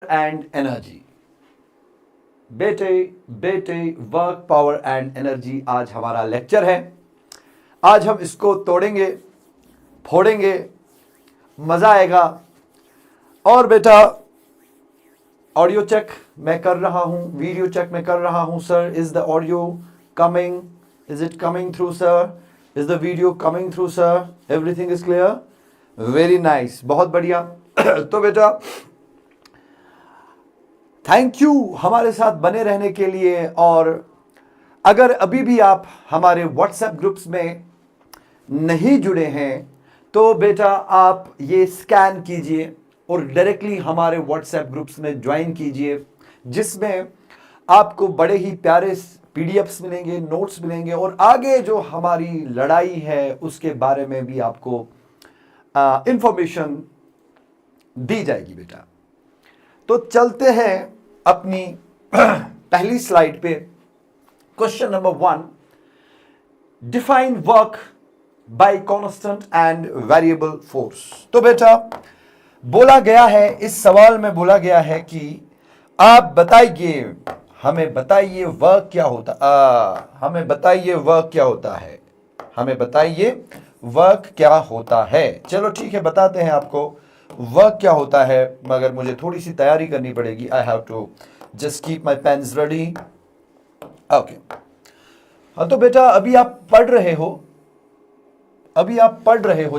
And energy. बेटे बेटे work power and energy आज हमारा लेक्चर है। आज हम इसको तोड़ेंगे, फोड़ेंगे, मजा आएगा। और बेटा ऑडियो चेक मैं कर रहा हूं, वीडियो चेक मैं कर रहा हूं। Sir, is the audio coming? Is it coming through sir? Is the video coming through sir? Everything is clear? Very nice, बहुत बढ़िया। तो बेटा थैंक यू हमारे साथ बने रहने के लिए। और अगर अभी भी आप हमारे व्हाट्सएप ग्रुप्स में नहीं जुड़े हैं तो बेटा आप ये स्कैन कीजिए और डायरेक्टली हमारे व्हाट्सएप ग्रुप्स में ज्वाइन कीजिए, जिसमें आपको बड़े ही प्यारे पीडीएफ्स मिलेंगे, नोट्स मिलेंगे और आगे जो हमारी लड़ाई है उसके बारे में भी आपको इंफॉर्मेशन दी जाएगी बेटा। तो चलते हैं अपनी पहली स्लाइड पे। Question number 1, define work by constant and variable force. तो बेटा बोला गया है, इस सवाल में बोला गया है कि आप बताइए, हमें बताइए वर्क क्या होता हमें बताइए वर्क क्या होता है, हमें बताइए वर्क क्या होता है। चलो ठीक है, बताते हैं आपको वर्क क्या होता है, मगर मुझे थोड़ी सी तैयारी करनी पड़ेगी। I have to just keep my pens ready. Okay, हाँ तो बेटा अभी आप पढ़ रहे हो,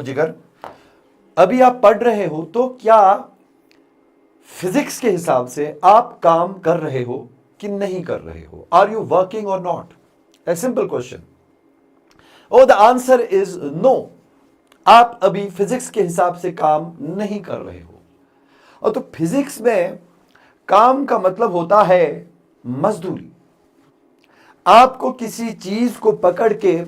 जिगर, अभी आप पढ़ रहे हो, तो क्या फिजिक्स के हिसाब से आप काम कर रहे हो कि नहीं कर रहे हो? आर यू वर्किंग और नॉट? A simple question. और द आंसर इज नो। आप अभी फिजिक्स के हिसाब से काम नहीं कर रहे हो। और तो फिजिक्स में काम का मतलब होता है मजदूरी। आपको किसी चीज को पकड़ के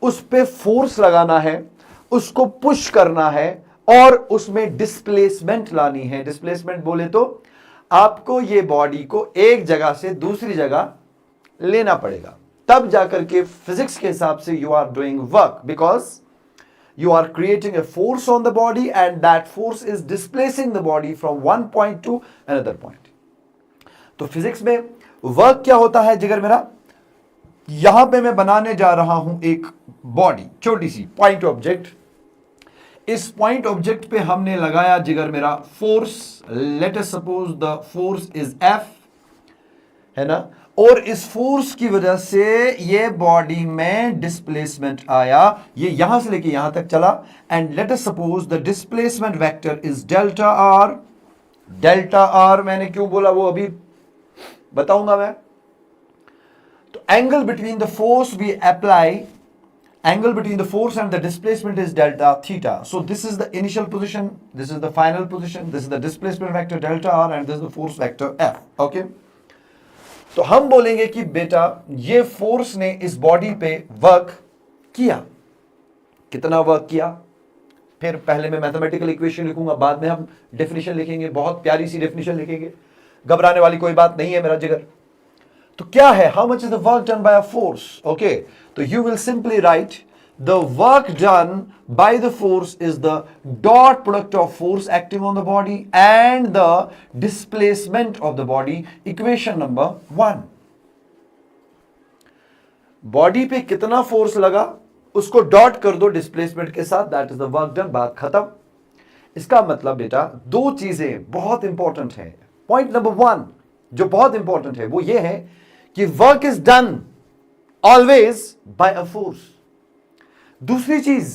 उस पे फोर्स लगाना है, उसको पुश करना है और उसमें डिस्प्लेसमेंट लानी है। डिस्प्लेसमेंट बोले तो आपको ये बॉडी को एक जगह से दूसरी जगह लेना पड़ेगा, तब जाकर के फिजिक्स के हिसाब से you are doing work, because you are creating a force on the body and that force is displacing the body from one point to another point. तो फिजिक्स में वर्क क्या होता है जिगर मेरा? यहां पे मैं बनाने जा रहा हूं एक बॉडी, छोटी सी पॉइंट ऑब्जेक्ट। इस पॉइंट ऑब्जेक्ट पे हमने लगाया जिगर मेरा force. Late us suppose the force is F, है ना, और इस फोर्स की वजह से ये बॉडी में डिस्प्लेसमेंट आया, ये यहां से लेके यहां तक चला। And let us suppose the displacement vector is delta r. Delta r मैंने क्यों बोला वो अभी बताऊंगा मैं। तो angle between the force we apply, angle between the force and the displacement is delta theta. So this is the initial position, this is the final position, this is the displacement vector delta r and this is the force vector f. Okay, तो हम बोलेंगे कि बेटा ये force ने इस body पे work किया। कितना वर्क किया? फिर पहले मैं मैथमेटिकल इक्वेशन लिखूंगा, बाद में हम डेफिनेशन लिखेंगे, बहुत प्यारी सी डेफिनेशन लिखेंगे, घबराने वाली कोई बात नहीं है मेरा जिगर। तो क्या है? How much is the work done by a force? Okay, तो you will simply write the work done by the force is the dot product of force acting on the body and the displacement of the body. Equation number 1, body पे कितना force लगा उसको dot कर दो displacement के साथ, that is the work done, बात खत्म। इसका मतलब बेटा दो चीजें बहुत इंपॉर्टेंट है। पॉइंट नंबर 1 जो बहुत इंपॉर्टेंट है वो ये है कि work is done always by a force. दूसरी चीज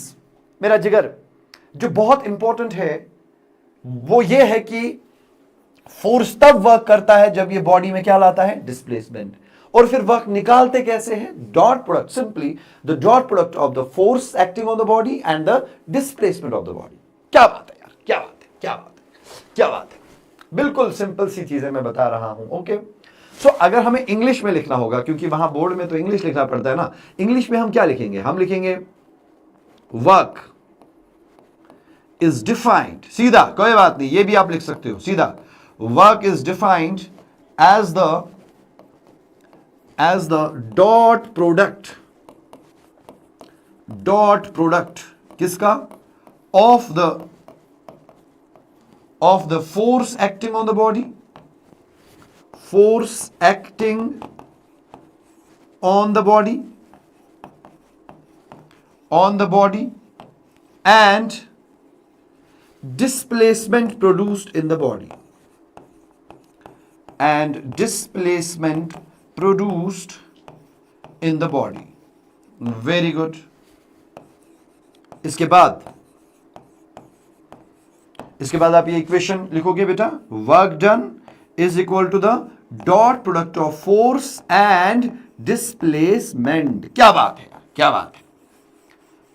मेरा जिगर जो बहुत इंपॉर्टेंट है वो ये है कि फोर्स तब वर्क करता है जब ये बॉडी में क्या लाता है? डिस्प्लेसमेंट। और फिर वर्क निकालते कैसे हैं? Dot product, simply the dot product of the force acting on the body and the displacement of the body. क्या बात है यार, क्या बात है, क्या बात है, क्या बात है। बिल्कुल सिंपल सी चीजें मैं बता रहा हूं। ओके, सो अगर हमें इंग्लिश में लिखना होगा, क्योंकि वहां बोर्ड में तो इंग्लिश लिखना पड़ता है ना, इंग्लिश में हम क्या लिखेंगे? हम लिखेंगे वर्क इज डिफाइंड, सीधा, कोई बात नहीं, ये भी आप लिख सकते हो सीधा। Work is defined as the dot product किसका? Of the force acting on the body force acting on the body and displacement produced in the body very good. इसके बाद आप ये इक्वेशन लिखोगे बेटा, work done is equal to the dot product of force and displacement. क्या बात है, क्या बात है.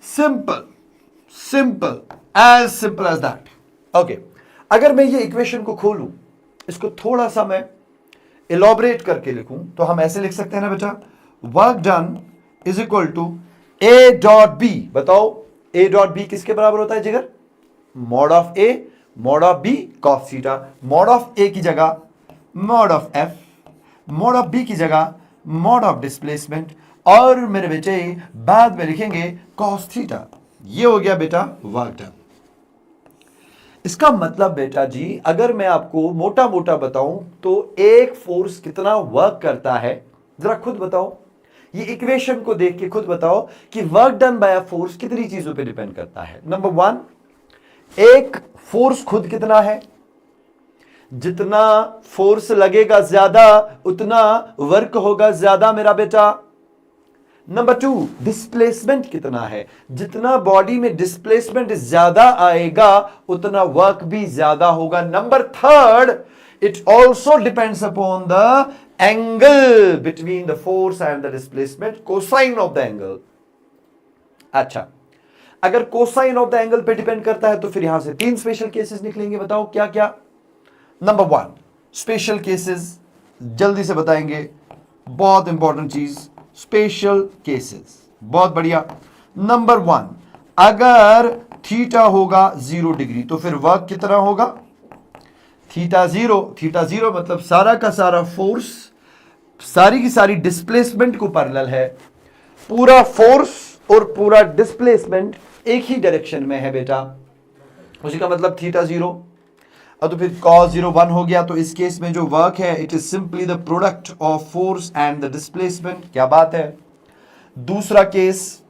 Simple, as simple as that. Okay, अगर मैं ये इक्वेशन को खोलूं, इसको थोड़ा सा मैं इलॉबरेट करके लिखूं, तो हम ऐसे लिख सकते हैं ना बेटा, work done is equal to A dot B. बताओ ए डॉट बी किसके बराबर होता है Jigar? Mod of A mod of B cos theta. Mod of A की जगह mod of F, mod of B की जगह मॉड ऑफ डिस्प्लेसमेंट, और मेरे बेटे बाद में लिखेंगे कॉस थीटा. ये हो गया बेटा वर्क डन. इसका मतलब बेटा जी, अगर मैं आपको मोटा मोटा बताऊं तो एक फोर्स कितना वर्क करता है, जरा खुद बताओ. ये इक्वेशन को देख के खुद बताओ कि work done by a force कितनी चीजों पे डिपेंड करता है. नंबर वन, एक फोर्स खुद कितना है, जितना फोर्स लगेगा ज्यादा उतना वर्क होगा ज्यादा मेरा बेटा. नंबर टू, डिस्प्लेसमेंट कितना है, जितना बॉडी में डिस्प्लेसमेंट ज्यादा आएगा उतना वर्क भी ज्यादा होगा. Number third, it also depends upon the angle between the force and the displacement, cosine of the angle. अच्छा, अगर cosine of the angle पे डिपेंड करता है तो फिर यहां से 3 स्पेशल केसेस निकलेंगे. बताओ क्या क्या. नंबर 1, स्पेशल केसेस जल्दी से बताएंगे, बहुत इंपॉर्टेंट चीज, स्पेशल केसेस. बहुत बढ़िया. नंबर 1, अगर थीटा होगा 0 डिग्री तो फिर वर्क कितना होगा? थीटा जीरो मतलब सारा का सारा फोर्स सारी की सारी डिस्प्लेसमेंट को पैरेलल है. पूरा फोर्स और पूरा डिस्प्लेसमेंट एक ही डायरेक्शन में है बेटा, उसी का मतलब थीटा 0. अब तो फिर cos 0 1 हो गया. तो इस केस में जो वर्क है it is simply the product of force and the displacement. क्या बात है. दूसरा केस,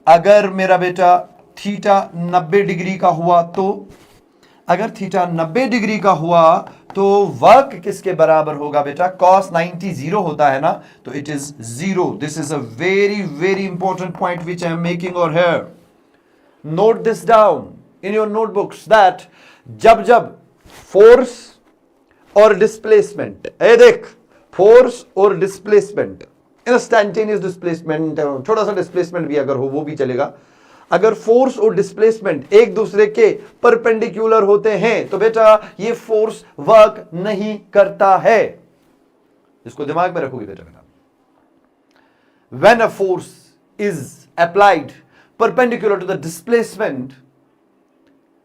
अगर मेरा बेटा थीटा 90 डिग्री का हुआ, तो अगर थीटा 90 डिग्री का हुआ तो वर्क किसके बराबर होगा बेटा? cos 90 0 होता है ना, तो it is 0. This is a very very important point which I am making over here. Note this down in your notebooks that जब फोर्स और डिस्प्लेसमेंट, देख फोर्स और डिस्प्लेसमेंट, इंस्टैंटेनियस डिस्प्लेसमेंट, थोड़ा सा डिस्प्लेसमेंट भी अगर हो वो भी चलेगा. अगर फोर्स और डिस्प्लेसमेंट एक दूसरे के परपेंडिकुलर होते हैं तो बेटा ये फोर्स वर्क नहीं करता है. इसको दिमाग में रखोगे बेटा. When a force is applied perpendicular to the displacement,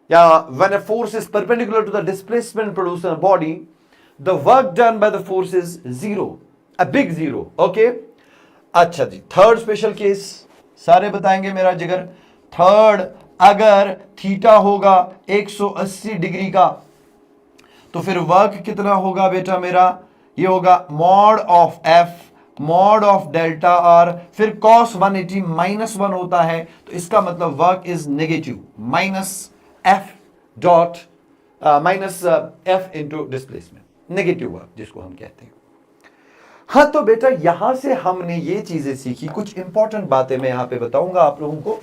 या when a force is perpendicular to the displacement produced in a body, the work done by the force is 0, a big 0. Okay, अच्छा जी. Third special case सारे बताएंगे मेरा जिगर. Third, अगर theta होगा 180 degree का तो फिर वर्क कितना होगा बेटा मेरा? ये होगा mod of F mod of delta are. फिर cos 180 -1 होता है, तो इसका मतलब work is negative, minus F into displacement, negative work जिसको हम कहते हैं. हाँ, तो बेटा यहां से हमने ये चीजें सीखी. कुछ इंपॉर्टेंट बातें मैं यहां पे बताऊंगा आप लोगों को,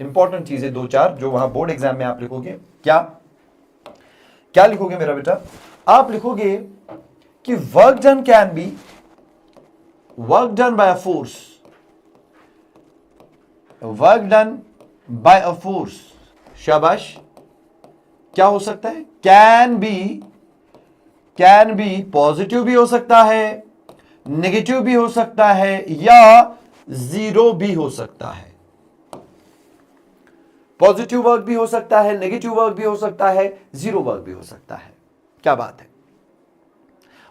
इंपॉर्टेंट चीजें 2-4 जो वहां बोर्ड एग्जाम में आप लिखोगे. क्या लिखोगे मेरा बेटा? आप लिखोगे कि work done can be work done by a force, work done by a force. शाबाश. क्या हो सकता है? कैन बी पॉजिटिव भी हो सकता है, नेगेटिव भी हो सकता है, या 0 भी हो सकता है. पॉजिटिव वर्क भी हो सकता है, नेगेटिव वर्क भी हो सकता है, 0 वर्क भी हो सकता है. क्या बात है.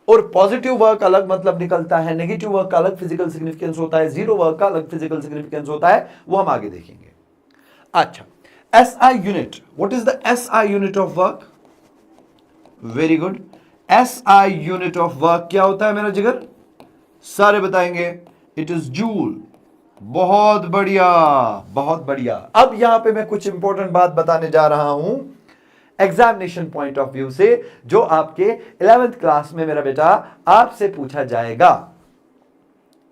और पॉजिटिव वर्क अलग मतलब निकलता है, नेगेटिव वर्क का अलग फिजिकल सिग्निफिकेंस होता है, 0 वर्क का अलग फिजिकल सिग्निफिकेंस होता है, वो हम आगे देखेंगे. अच्छा, SI unit. What is the SI unit of work? Very good. SI unit of work क्या होता है मेरा जिगर? सारे बताएंगे, इट इज जूल। बहुत बढ़िया, बहुत बढ़िया। अब यहां पे मैं कुछ इंपॉर्टेंट बात बताने जा रहा हूं एग्जामिनेशन पॉइंट ऑफ व्यू से, जो आपके 11th क्लास में मेरा बेटा आपसे पूछा जाएगा।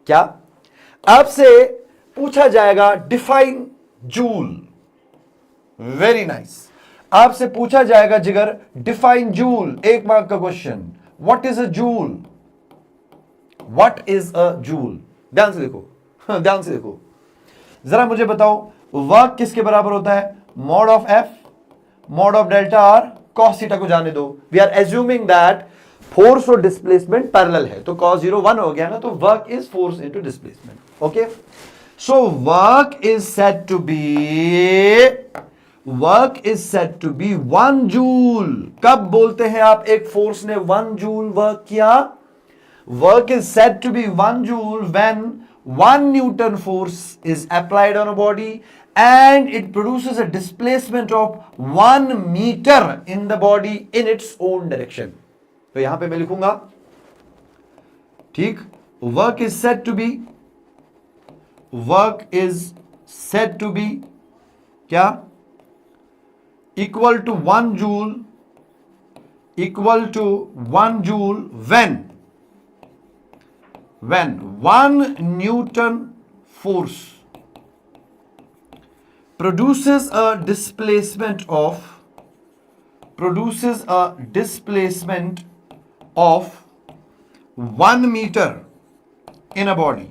क्या आपसे पूछा जाएगा? Define joule. Very nice. आपसे पूछा जाएगा जिगर डिफाइन जूल, 1 मार्क का question. What is a joule? What is a joule? ध्यान से देखो, ध्यान से देखो, जरा मुझे बताओ, वर्क किसके बराबर होता है? Mod of F mod of delta r cos theta को जाने दो। We are assuming that force और डिस्प्लेसमेंट पैरेलल है, तो cos 0 1 हो गया ना, तो work is force into displacement. Okay, so work is said to be 1 joule. कब बोलते हैं आप एक फोर्स ने 1 जूल वर्क किया? Work is said to be 1 joule when 1 Newton force is applied on a body and it produces a displacement of 1 meter in the body in its own direction. तो यहां पे मैं लिखूंगा, ठीक, work is said to be क्या? Equal to 1 joule when 1 Newton force produces a displacement of 1 meter in a body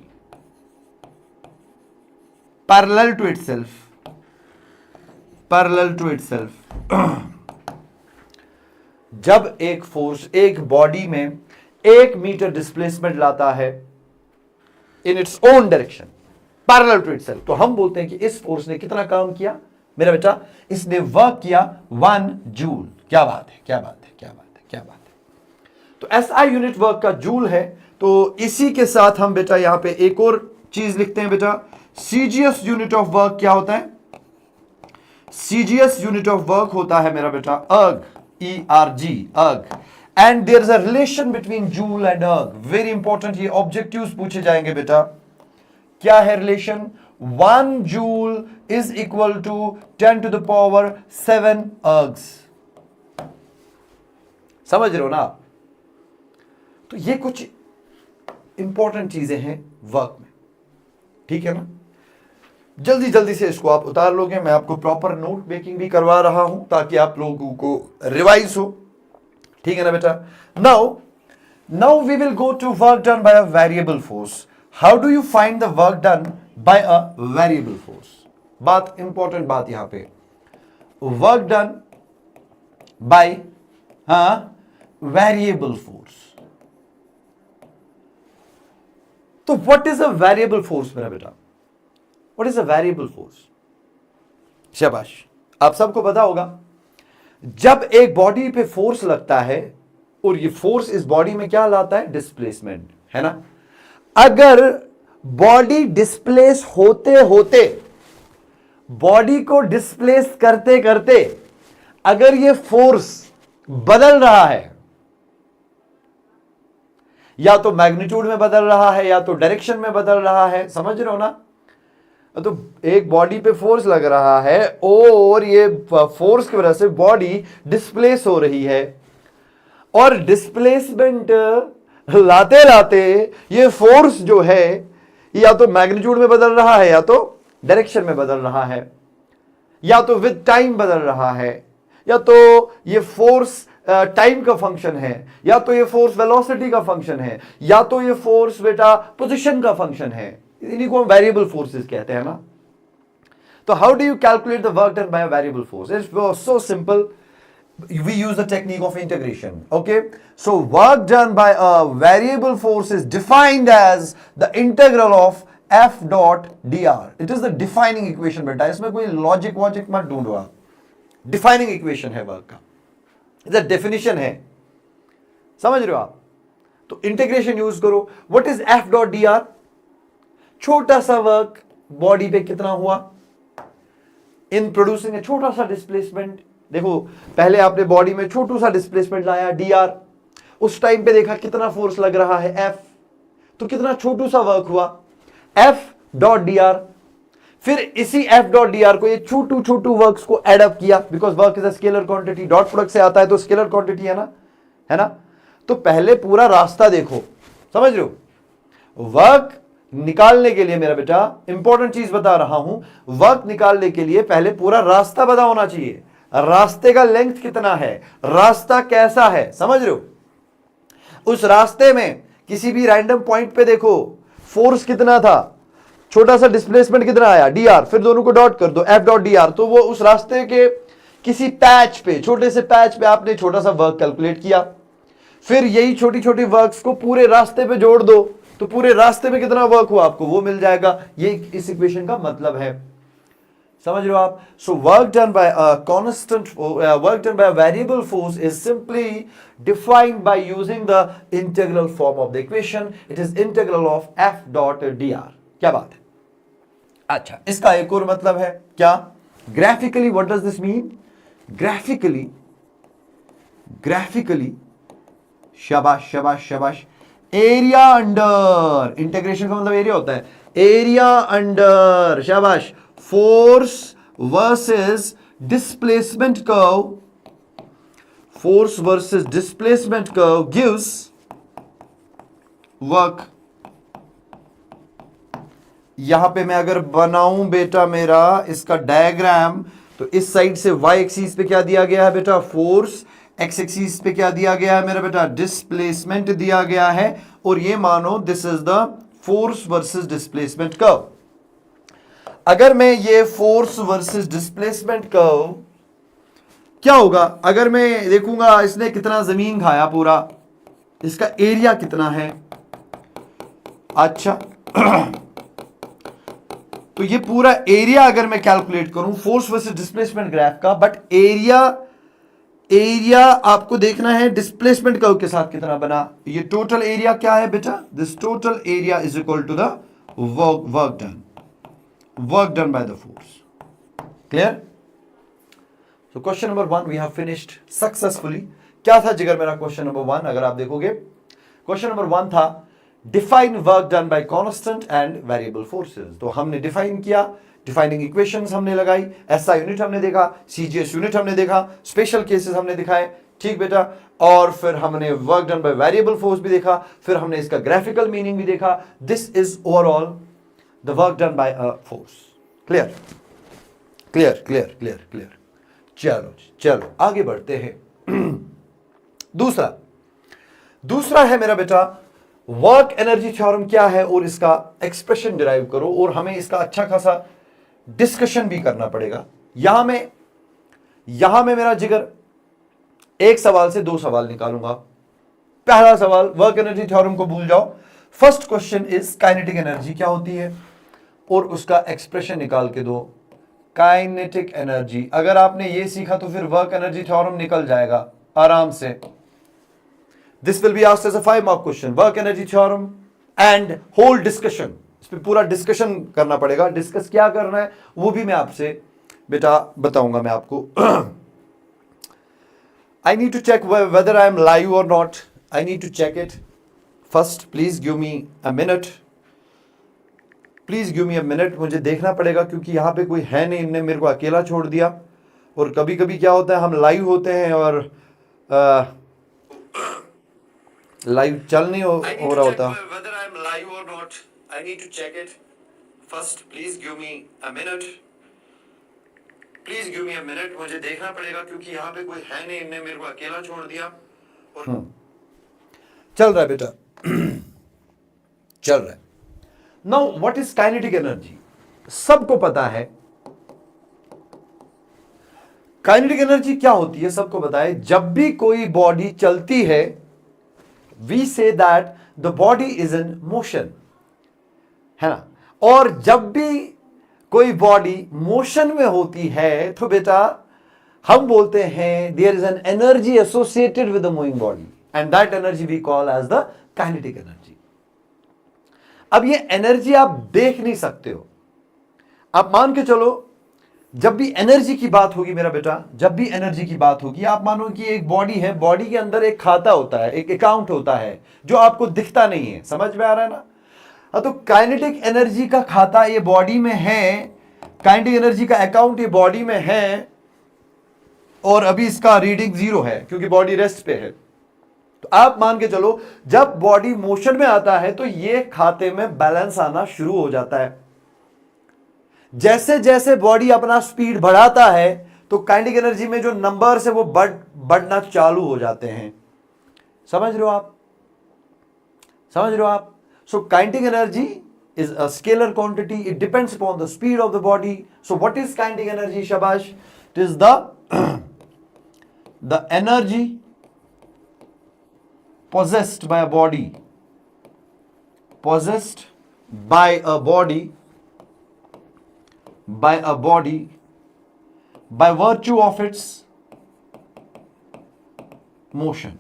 parallel to itself. जब एक force एक बॉडी में 1 मीटर डिस्प्लेसमेंट लाता है in its own direction parallel to itself, तो हम बोलते हैं कि इस फोर्स ने कितना काम किया मेरा बेटा? इसने वर्क किया 1 जूल। क्या बात है, क्या बात है, क्या बात है, क्या बात है। तो SI यूनिट वर्क का जूल है। तो इसी के साथ हम बेटा यहां पे एक और चीज लिखते हैं बेटा, CGS यूनिट ऑफ वर्क क्या होता है? CGS यूनिट ऑफ वर्क होता है मेरा बेटा erg, ERG, erg. And there is a relation between joule and erg. Very important, ये ऑब्जेक्टिव्स पूछे जाएंगे बेटा। क्या है relation? 1 joule is equal to 10 to the power 7 ergs. समझ रहे हो ना आप? तो ये कुछ इंपॉर्टेंट चीजें हैं वर्क में, ठीक है ना? जल्दी जल्दी से इसको आप उतार लोगे। मैं आपको प्रॉपर नोट मेकिंग भी करवा रहा हूं ताकि आप लोगों को रिवाइज हो, ठीक है ना बेटा? Now we will go to work done by a variable force. How do you find the work done by a variable force? बात, इंपॉर्टेंट बात यहां पे, work done by variable force. तो what is a variable force मेरा बेटा? What is a variable force? शाबाश, आप सबको पता होगा, जब एक बॉडी पे फोर्स लगता है और ये फोर्स इस बॉडी में क्या लाता है? डिस्प्लेसमेंट, है ना? अगर बॉडी डिस्प्लेस होते होते, बॉडी को डिस्प्लेस करते करते अगर ये फोर्स बदल रहा है, या तो मैग्नीट्यूड में बदल रहा है या तो डायरेक्शन में बदल रहा है, समझ रहे हो ना? तो एक बॉडी पे फोर्स लग रहा है और ये फोर्स की वजह से बॉडी डिस्प्लेस हो रही है, और डिस्प्लेसमेंट लाते लाते ये फोर्स जो है या तो मैग्नीट्यूड में बदल रहा है या तो डायरेक्शन में बदल रहा है, या तो विद टाइम बदल रहा है, या तो ये फोर्स टाइम का फंक्शन है, या तो ये फोर्स वेलोसिटी का फंक्शन है, या तो ये फोर्स बेटा पोजीशन का फंक्शन है। इन्हीं को हम वेरिएबल फोर्सेस कहते हैं ना। तो how do you calculate the work done by a variable force? It's so simple, we use the technique of integration. Okay, so work done by a variable force is defined as the integral of f dot dr. It is the defining equation बेटा, इसमें कोई logic वॉजिक मत ढूंढो आप, defining equation है work का, इधर definition है, समझ रहे हो आप? तो इंटीग्रेशन यूज करो। What is f dot dr? छोटा सा वर्क बॉडी पे कितना हुआ इन प्रोड्यूसिंग ए छोटा सा डिस्प्लेसमेंट। देखो, पहले आपने बॉडी में छोटू सा डिस्प्लेसमेंट लाया dr, उस टाइम पे देखा कितना फोर्स लग रहा है F, तो कितना छोटू सा वर्क हुआ F.dr। फिर इसी F.dr को ये छोटू छोटू वर्क्स को एड अप किया, because work is a scalar quantity, dot product से आता है तो स्केलर क्वांटिटी है ना। तो पहले पूरा रास्ता देखो, समझ रहे हो। वर्क निकालने के लिए मेरा बेटा इंपॉर्टेंट चीज बता रहा हूं, वर्क निकालने के लिए पहले पूरा रास्ता पता होना चाहिए। रास्ते का लेंथ कितना है, रास्ता कैसा है, समझ रहे हो। उस रास्ते में किसी भी रैंडम पॉइंट पे देखो फोर्स कितना था, छोटा सा डिस्प्लेसमेंट कितना आया dr, फिर दोनों को डॉट कर दो F.dr। तो वो उस रास्ते के किसी पैच पे, छोटे से पैच पे आपने छोटा सा वर्क कैलकुलेट किया, फिर यही छोटी छोटी वर्क्स को पूरे रास्ते पे जोड़ दो, तो पूरे रास्ते में कितना वर्क हुआ आपको वो मिल जाएगा। ये इस इक्वेशन का मतलब है, समझ रहे हो आप। सो work done bye constant, work done by variable force is simply defined by using the integral form of the equation, it is integral of F.dr। क्या बात है। अच्छा, इसका एक और मतलब है क्या, graphically what does this mean, graphically शाबाश शाबाश शाबाश, एरिया अंडर, इंटीग्रेशन का मतलब एरिया होता है, एरिया अंडर, शाबाश, force versus displacement curve, force versus displacement curve gives work. यहां पे मैं अगर बनाऊं बेटा मेरा इसका डायग्राम, तो इस साइड से y एक्सिस पे क्या दिया गया है बेटा, फोर्स, x एक्सिस पे क्या दिया गया है मेरा बेटा, डिस्प्लेसमेंट दिया गया है, और ये मानो this is the force versus displacement curve. अगर मैं ये फोर्स वर्सेस डिस्प्लेसमेंट कर्व क्या होगा, अगर मैं देखूंगा इसने कितना जमीन खाया पूरा, इसका एरिया कितना है, अच्छा तो ये पूरा एरिया अगर मैं कैलकुलेट करूं फोर्स वर्सेस डिस्प्लेसमेंट ग्राफ का, बट एरिया आपको देखना है डिस्प्लेसमेंट कर्व के साथ कितना बना। ये टोटल एरिया क्या है बेटा, this total area is equal to the work done by the force. Clear. So question number 1 we have finished successfully. क्या था जिगर मेरा क्वेश्चन नंबर 1, अगर आप देखोगे क्वेश्चन नंबर 1 था define work done bye constant and variable forces. तो हमने डिफाइन किया, डिफाइनिंग इक्वेशंस हमने लगाई, एसआई यूनिट हमने देखा, सीजीएस यूनिट हमने देखा, स्पेशल केसेस हमने दिखाए, ठीक बेटा, और फिर हमने work done by variable force भी देखा, फिर हमने इसका ग्राफिकल मीनिंग भी देखा। This is overall the work done by a force. Clear clear clear clear clear. चलो चलो आगे बढ़ते हैं। दूसरा है मेरा बेटा वर्क एनर्जी थ्योरम क्या है, और इसका एक्सप्रेशन डिराइव करो, और हमें इसका अच्छा खासा डिस्कशन भी करना पड़ेगा। यहां में मेरा जिगर एक सवाल से 2 सवाल निकालूंगा। पहला सवाल, वर्क एनर्जी थ्योरम को भूल जाओ, first question is kinetic energy क्या होती है, और उसका एक्सप्रेशन निकाल के दो। काइनेटिक एनर्जी, अगर आपने ये सीखा तो फिर वर्क एनर्जी थ्योरम निकल जाएगा आराम से। This will be asked as a 5 mark question, work energy theorem and whole discussion. इस पे पूरा डिस्कशन करना पड़ेगा। डिस्कस क्या करना है वो भी मैं आपसे बेटा बताऊंगा मैं आपको। I need to check whether I am live or not. I need to check it. First, please give me a minute. Please give me a minute. मुझे देखना पड़ेगा क्योंकि यहाँ पे कोई है नहीं, इनने मेरे को अकेला छोड़ दिया। और कभी कभी क्या होता है, हम लाइव होते हैं और लाइव चल नहीं हो रहा होता। Whether I am live or not, I need to check it. First, please give me a minute. Please give me a minute, मुझे देखना पड़ेगा क्योंकि यहाँ पे कोई है नहीं, इनने मेरे को अकेला छोड़ दिया। और चल रहा है बेटा, चल रहा है। Now what is kinetic energy, सबको पता है काइनेटिक एनर्जी क्या होती है, सबको पता है। जब भी कोई बॉडी चलती है we say that the body is in motion, है ना। और जब भी कोई बॉडी मोशन में होती है तो बेटा हम बोलते हैं there is an energy associated with the moving body, and that energy we call as the kinetic energy. अब ये एनर्जी आप देख नहीं सकते हो। आप मान के चलो जब भी एनर्जी की बात होगी मेरा बेटा, जब भी एनर्जी की बात होगी, आप मानो कि एक बॉडी है, बॉडी के अंदर एक खाता होता है, एक अकाउंट होता है जो आपको दिखता नहीं है। समझ में आ रहा है ना? हाँ, तो काइनेटिक एनर्जी का खाता ये बॉडी में है, काइनेटिक एनर्जी का अकाउंट ये बॉडी में है, और अभी इसका रीडिंग 0 है क्योंकि बॉडी रेस्ट पे है। तो आप मान के चलो जब बॉडी मोशन में आता है तो ये खाते में बैलेंस आना शुरू हो जाता है। जैसे जैसे बॉडी अपना स्पीड बढ़ाता है तो काइनेटिक एनर्जी में जो नंबर्स है वो बढ़ना चालू हो जाते हैं। समझ रहे हो आप? समझ रहे हो आप? सो kinetic energy is a scalar quantity. It depends upon the speed of the body. So what is kinetic energy, Shabash? It is the energy possessed by a body, possessed by a body by virtue of its motion,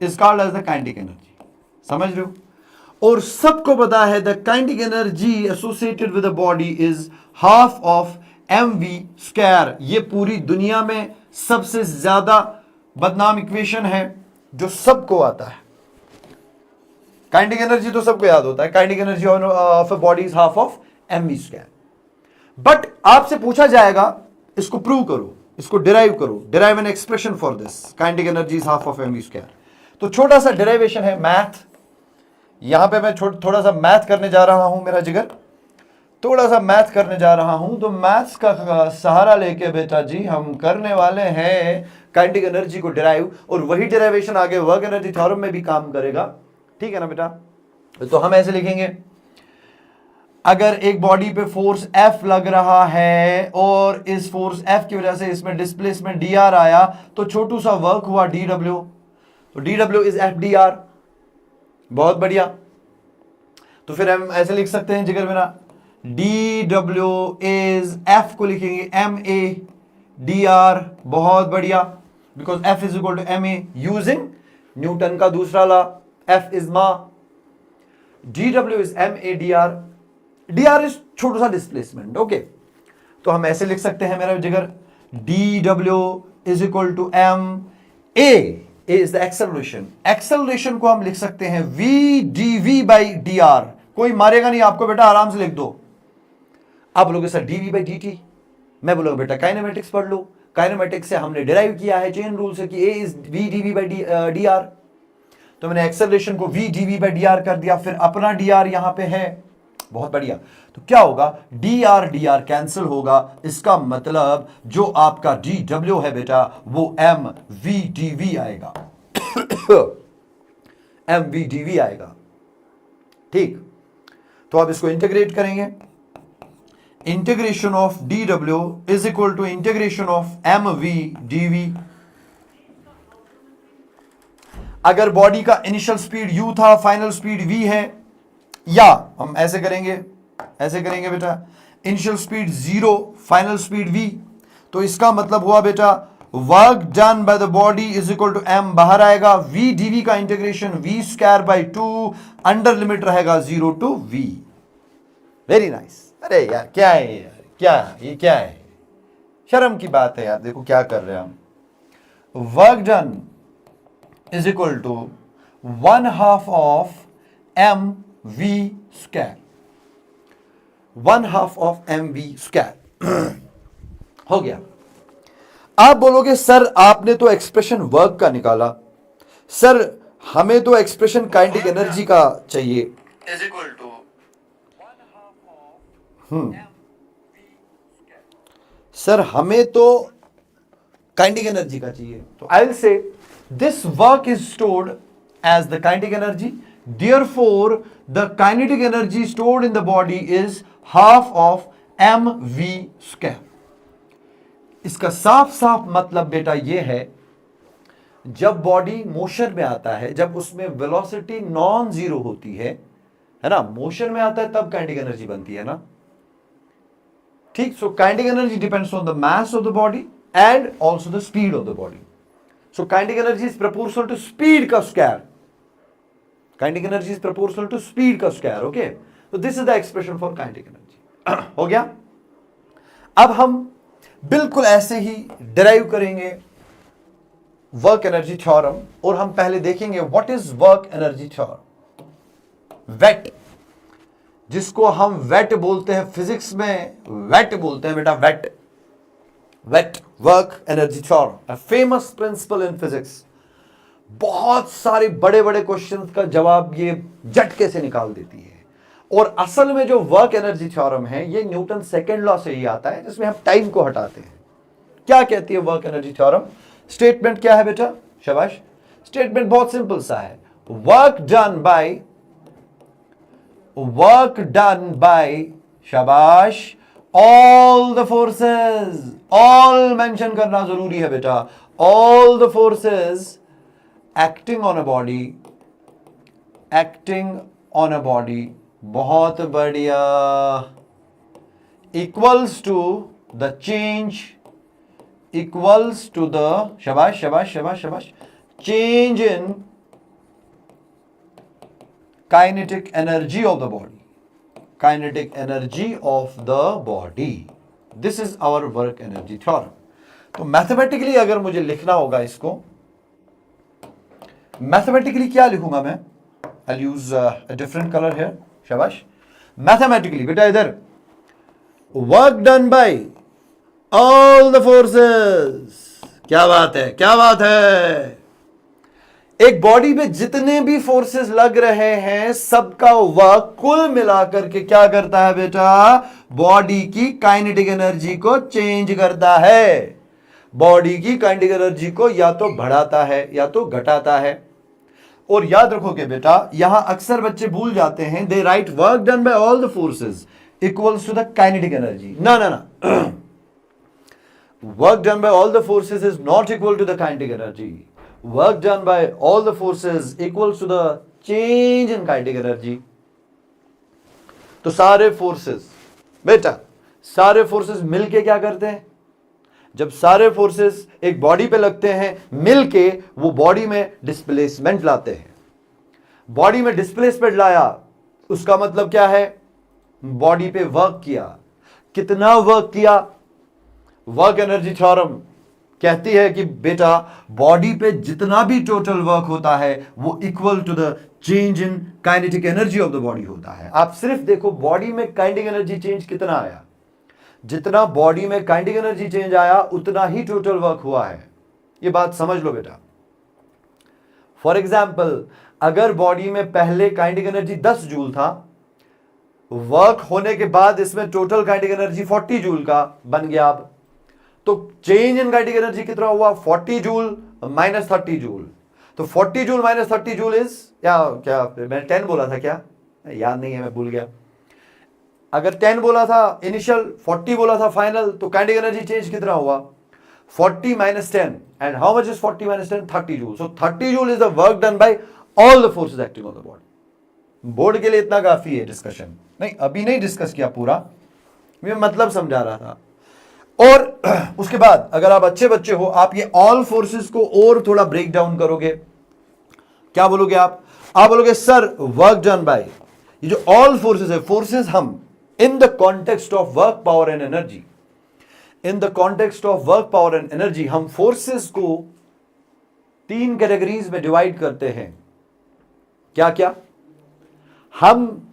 is called as the kinetic energy. समझ रहे हो? और सबको पता है the kinetic energy associated with the body is half of mv square. ये पूरी दुनिया में सबसे ज्यादा बदनाम इक्वेशन है जो सबको आता है। काइनेटिक एनर्जी तो सबको याद होता है, kinetic energy of a body is half of mv square. But आपसे पूछा जाएगा इसको प्रूव करो, इसको डिराइव करो, derive an expression for this kinetic energy is half of mv square. तो छोटा सा डेरिवेशन है मैथ, यहां पे मैं थोड़ा सा मैथ करने जा रहा हूं मेरा जिगर, थोड़ा सा मैथ करने जा रहा हूं। तो मैथ्स का सहारा लेके बेटा जी हम करने वाले हैं काइनेटिक एनर्जी को डिराइव, और वही डेरिवेशन आगे वर्क एनर्जी थ्योरम में भी काम करेगा। ठीक है ना बेटा? तो हम ऐसे लिखेंगे, अगर एक बॉडी पे फोर्स F लग रहा है और इस फोर्स F की वजह से इसमें डिस्प्लेसमेंट dr आया तो छोटू सा वर्क हुआ dw, तो dw इज FdR। बहुत बढ़िया। तो फिर हम ऐसे लिख सकते हैं जिगर मेरा, dw इज F को लिखेंगे ma dr। बहुत बढ़िया, because F is equal to ma using Newton का दूसरा लॉ, F इज मा, dw is ma dr। dr is छोटा सा डिस्प्लेसमेंट। ओके, तो हम ऐसे लिख सकते हैं मेरा जिगर, dw is equal to ma is the acceleration। acceleration को हम लिख सकते हैं v dv by dr। कोई मारेगा नहीं आपको बेटा, आराम से लिख दो। आप बोलोगे सर dv by dt, मैं बोलूंगा बेटा काइनेमेटिक्स पढ़ लो, काइनेमेटिक्स से हमने डिराइव किया है चेन रूल से कि a is v dv by dr। तो मैंने एक्सेलरेशन को v dv by dr कर दिया, फिर अपना dr यहां पे है। बहुत बढ़िया। तो क्या होगा, dr कैंसिल होगा, इसका मतलब जो आपका dw है बेटा वो mv dv आएगा। mv dv आएगा। ठीक, तो आप इसको इंटीग्रेट करेंगे, integration of dw is equal to integration of mv dv। अगर बॉडी का इनिशियल स्पीड u था, फाइनल स्पीड v है, या हम ऐसे करेंगे बेटा, initial speed 0, final speed v, तो इसका मतलब हुआ बेटा work done by the body is equal to m, बाहर आएगा v dv का integration v square by 2, under limit रहेगा 0 टू v। Very nice. अरे यार क्या है यार, क्या है, शर्म की बात है यार। देखो क्या कर रहे हैं हम, work done is equal to 1/2 of mv square, 1/2 of mv square. हो गया। आप बोलोगे सर आपने तो एक्सप्रेशन वर्क का निकाला, सर हमें तो एक्सप्रेशन काइनेटिक एनर्जी का चाहिए, is equal to 1/2 of sir हमें तो काइनेटिक एनर्जी का चाहिए। तो I will say this work is stored as the kinetic energy, therefore the kinetic energy stored in the body is half of mv square। इसका साफ साफ मतलब बेटा ये है, जब बॉडी मोशन में आता है, जब उसमें वेलोसिटी नॉन जीरो होती है ना, मोशन में आता है तब काइनेटिक एनर्जी बनती है ना। ठीक, so kinetic energy depends on the mass of the body and also the speed of the body. So kinetic energy is proportional to speed का square, kinetic energy is proportional to speed का square. Okay, तो this is the expression for kinetic energy. हो गया। अब हम बिल्कुल ऐसे ही डिराइव करेंगे वर्क एनर्जी थ्योरम, और हम पहले देखेंगे what is work energy theorem. Wait, जिसको हम वेट बोलते हैं, फिजिक्स में वेट बोलते हैं बेटा, wet. Wet work energy theorem, famous principle in physics. बहुत सारे बड़े बड़े क्वेश्चंस का जवाब ये झटके से निकाल देती है। और असल में जो वर्क एनर्जी थ्योरम है ये न्यूटन सेकेंड लॉ से ही आता है, जिसमें हम टाइम को हटाते हैं। क्या कहती है वर्क एनर्जी थ्योरम? स्टेटमेंट क्या है बेटा? शाबाश। स्टेटमेंट बहुत सिंपल सा है, वर्क डन बाय शाबाश all the forces. All mention करना जरूरी है बेटा। All the forces acting on a body, बहुत बढ़िया, equals to the change, equals to the शाबाश शाबाश शाबाश शाबाश change in kinetic energy of the body, kinetic energy of the body. This is our work energy theorem. तो mathematically अगर मुझे लिखना होगा इसको, मैथमेटिकली क्या लिखूंगा मैं? I'll use a different color here. शाबाश। मैथमेटिकली बेटा इधर, work done by all the forces. क्या बात है, क्या बात है। एक बॉडी में जितने भी फोर्सेस लग रहे हैं सबका वर्क कुल मिलाकर के क्या करता है बेटा? बॉडी की काइनेटिक एनर्जी को चेंज करता है। बॉडी की काइनेटिक एनर्जी को या तो बढ़ाता है या तो घटाता है। और याद रखोगे बेटा, यहां अक्सर बच्चे भूल जाते हैं, they write work done by all the forces equals to the kinetic energy. ना ना ना, work done by all the forces is not equal to the kinetic energy. Work done by all the forces equals to the change in kinetic energy. तो सारे forces बेटा, सारे forces मिलके क्या करते हैं? जब सारे फोर्सेस एक बॉडी पे लगते हैं मिलके, वो बॉडी में डिस्प्लेसमेंट लाते हैं। बॉडी में डिस्प्लेसमेंट लाया, उसका मतलब क्या है? बॉडी पे वर्क किया। कितना वर्क किया? वर्क एनर्जी थ्योरम कहती है कि बेटा बॉडी पे जितना भी टोटल वर्क होता है वो equal to the change in kinetic energy of the body होता है। आप सिर्फ देखो बॉडी में काइनेटिक एनर्जी चेंज कितना आया। जितना बॉडी में काइनेटिक एनर्जी चेंज आया उतना ही टोटल वर्क हुआ है। ये बात समझ लो बेटा। फॉर एग्जाम्पल, अगर बॉडी में पहले काइनेटिक एनर्जी 10 जूल था, वर्क होने के बाद इसमें टोटल काइनेटिक एनर्जी 40 जूल का बन गया। अब तो चेंज इन काइनेटिक एनर्जी कितना हुआ? 40 जूल माइनस 30 जूल। तो 40 जूल माइनस 30 जूल इज क्या मैंने 10 बोला था क्या? याद नहीं है, मैं भूल गया। अगर 10 बोला था इनिशियल, 40 बोला था फाइनल, तो काइनेटिक एनर्जी चेंज कितना हुआ? 40 minus 10, and how much is 40 minus 10? 30 joule. So 30 joule is the work done by all the forces acting on the body. Board के लिए इतना काफी है डिस्कशन। नहीं, अभी नहीं डिस्कस किया पूरा, मैं मतलब समझा रहा था। और उसके बाद अगर आप अच्छे बच्चे हो, आप ये ऑल फोर्सेस को और थोड़ा ब्रेक डाउन करोगे। क्या बोलोगे आप बोलोगे सर वर्क डन बाय, ये जो ऑल फोर्सेस है, फोर्सेस हम in the context of work power and energy, in the context of work power and energy हम फोर्सेस को 3 कैटेगरीज में डिवाइड करते हैं। क्या क्या? हम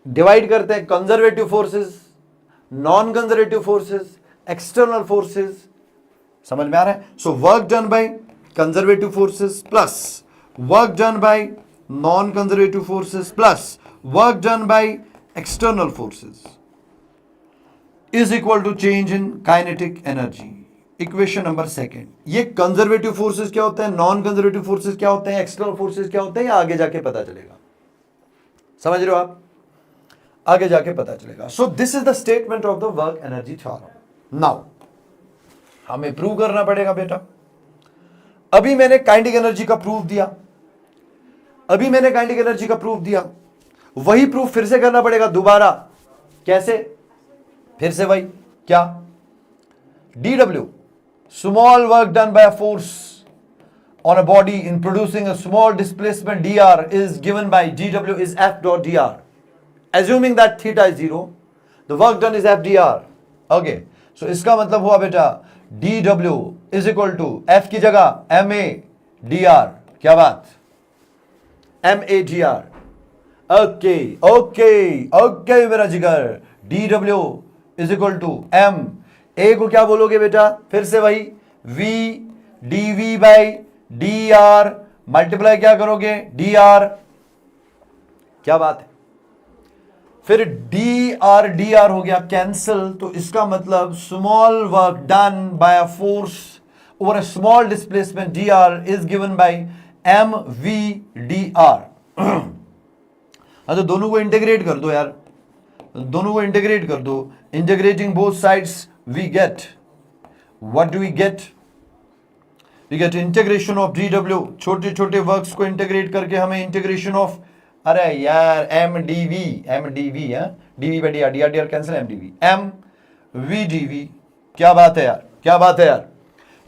डिवाइड करते हैं conservative forces, non conservative forces, external forces. समझ में आ रहा है? So work done by conservative forces plus work done by non conservative forces plus work done by external forces is equal to change in kinetic energy. Equation number 2। ये conservative forces क्या होते हैं, non conservative forces क्या होते हैं, external forces क्या होते हैं, ये आगे जाके पता चलेगा। समझ रहे हो आप? आगे जाके पता चलेगा। So this is the statement of the work energy theorem. Now हमें प्रूव करना पड़ेगा बेटा। अभी मैंने काइनेटिक एनर्जी का प्रूफ दिया, वही प्रूफ फिर से करना पड़ेगा दोबारा। कैसे? फिर से वही, क्या? dw small work done by a force on a body in producing a small displacement dr is given by dw is f dot dr. Assuming that theta is 0, the work done is f dr. Okay, so इसका मतलब हुआ बेटा dw is equal to f की जगह ma dr. क्या बात, ma dr. Okay मेरा जिगर, dw is equal to m, a को क्या बोलोगे बेटा, फिर से वही v dv by dr multiply क्या करोगे dr. क्या बात है, फिर dr हो गया कैंसिल, तो इसका मतलब small work done by a force over a small displacement dr is given bye mv dr. तो दोनों को इंटीग्रेट कर दो यार, दोनों को इंटीग्रेट कर दो. Integrating both sides we get, what do we get, we get integration of dw. छोटे छोटे वर्क्स को इंटीग्रेट करके हमें इंटीग्रेशन ऑफ, अरे यार mdv है, dv by dr, dr cancel, mdv mv dv. क्या बात है यार, क्या बात है यार,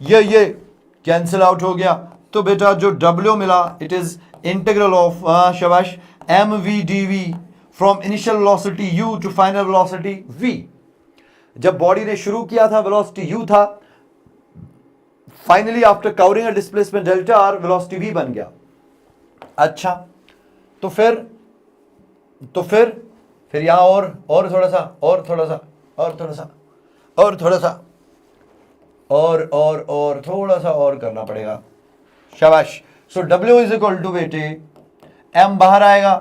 ये कैंसिल आउट हो गया. तो बेटा जो w मिला इट इज इंटीग्रल ऑफ शाबाश mv dv from initial velocity u to final velocity v. जब बॉडी ने शुरू किया था वेलोसिटी u था, finally after covering a displacement delta r velocity v बन गया. अच्छा, तो फिर यहां और थोड़ा सा और करना पड़ेगा. शाबाश. So w is equal to बेटे m बाहर आएगा,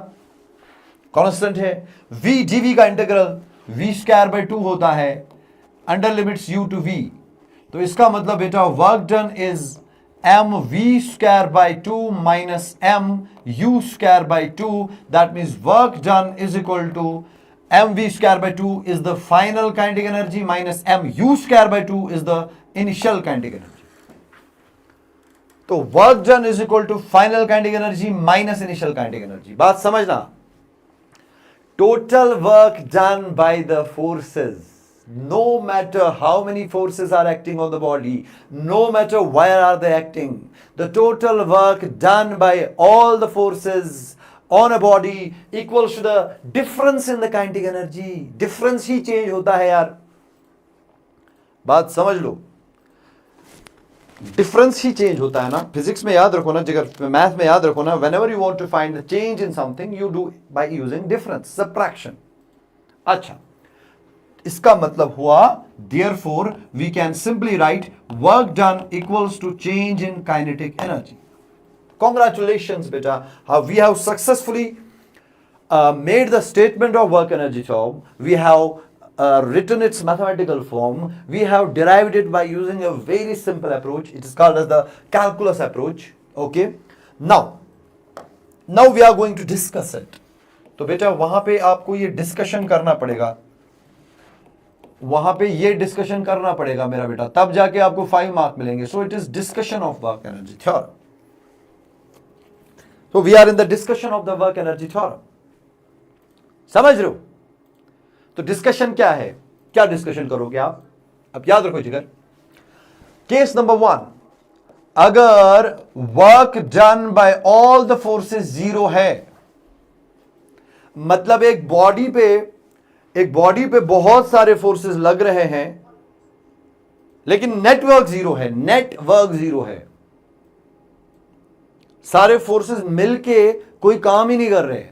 कांस्टेंट है. v dv का इंटीग्रल v स्क्वायर बाई 2 होता है under limits u to v. तो इसका मतलब बेटा work done is mv square by 2 minus mu square by 2. That means work done is equal to mv square by 2 is the final kinetic energy minus mu square by 2 is the initial kinetic energy. तो work done is equal to final kinetic energy minus initial kinetic energy. बात समझना. Total work done by the forces, no matter how many forces are acting on the body, no matter where are they acting, the total work done by all the forces on a body equals to the difference in the kinetic energy. Difference he change होता है यार, बात समझ लो. Difference ही change होता है ना. Physics में याद रखो ना, अगर मैथ में याद रखो ना, whenever you want to find the change in something you do by using difference, subtraction. अच्छा, इसका मतलब हुआ therefore we can simply write work done equals to change in kinetic energy. Congratulations beta, we have successfully made the statement of work energy form. We have written its mathematical form. We have derived it by using a very simple approach. It is called as the calculus approach. Okay, now we are going to discuss it. तो बेटा वहां पे आपको ये discussion करना पड़ेगा, वहां पे ये डिस्कशन करना पड़ेगा मेरा बेटा, तब जाके आपको 5 मार्क मिलेंगे. So it is discussion of work energy theorem. तो we are in the discussion of the work energy theorem. समझ रहे हो? तो डिस्कशन क्या है, क्या डिस्कशन करोगे आप? अब याद रखो जिगर, केस नंबर 1, अगर work done by all the forces 0 है, मतलब एक बॉडी पे बहुत सारे फोर्सेस लग रहे हैं लेकिन नेटवर्क 0 है, नेटवर्क 0 है, सारे फोर्सेस मिलके कोई काम ही नहीं कर रहे.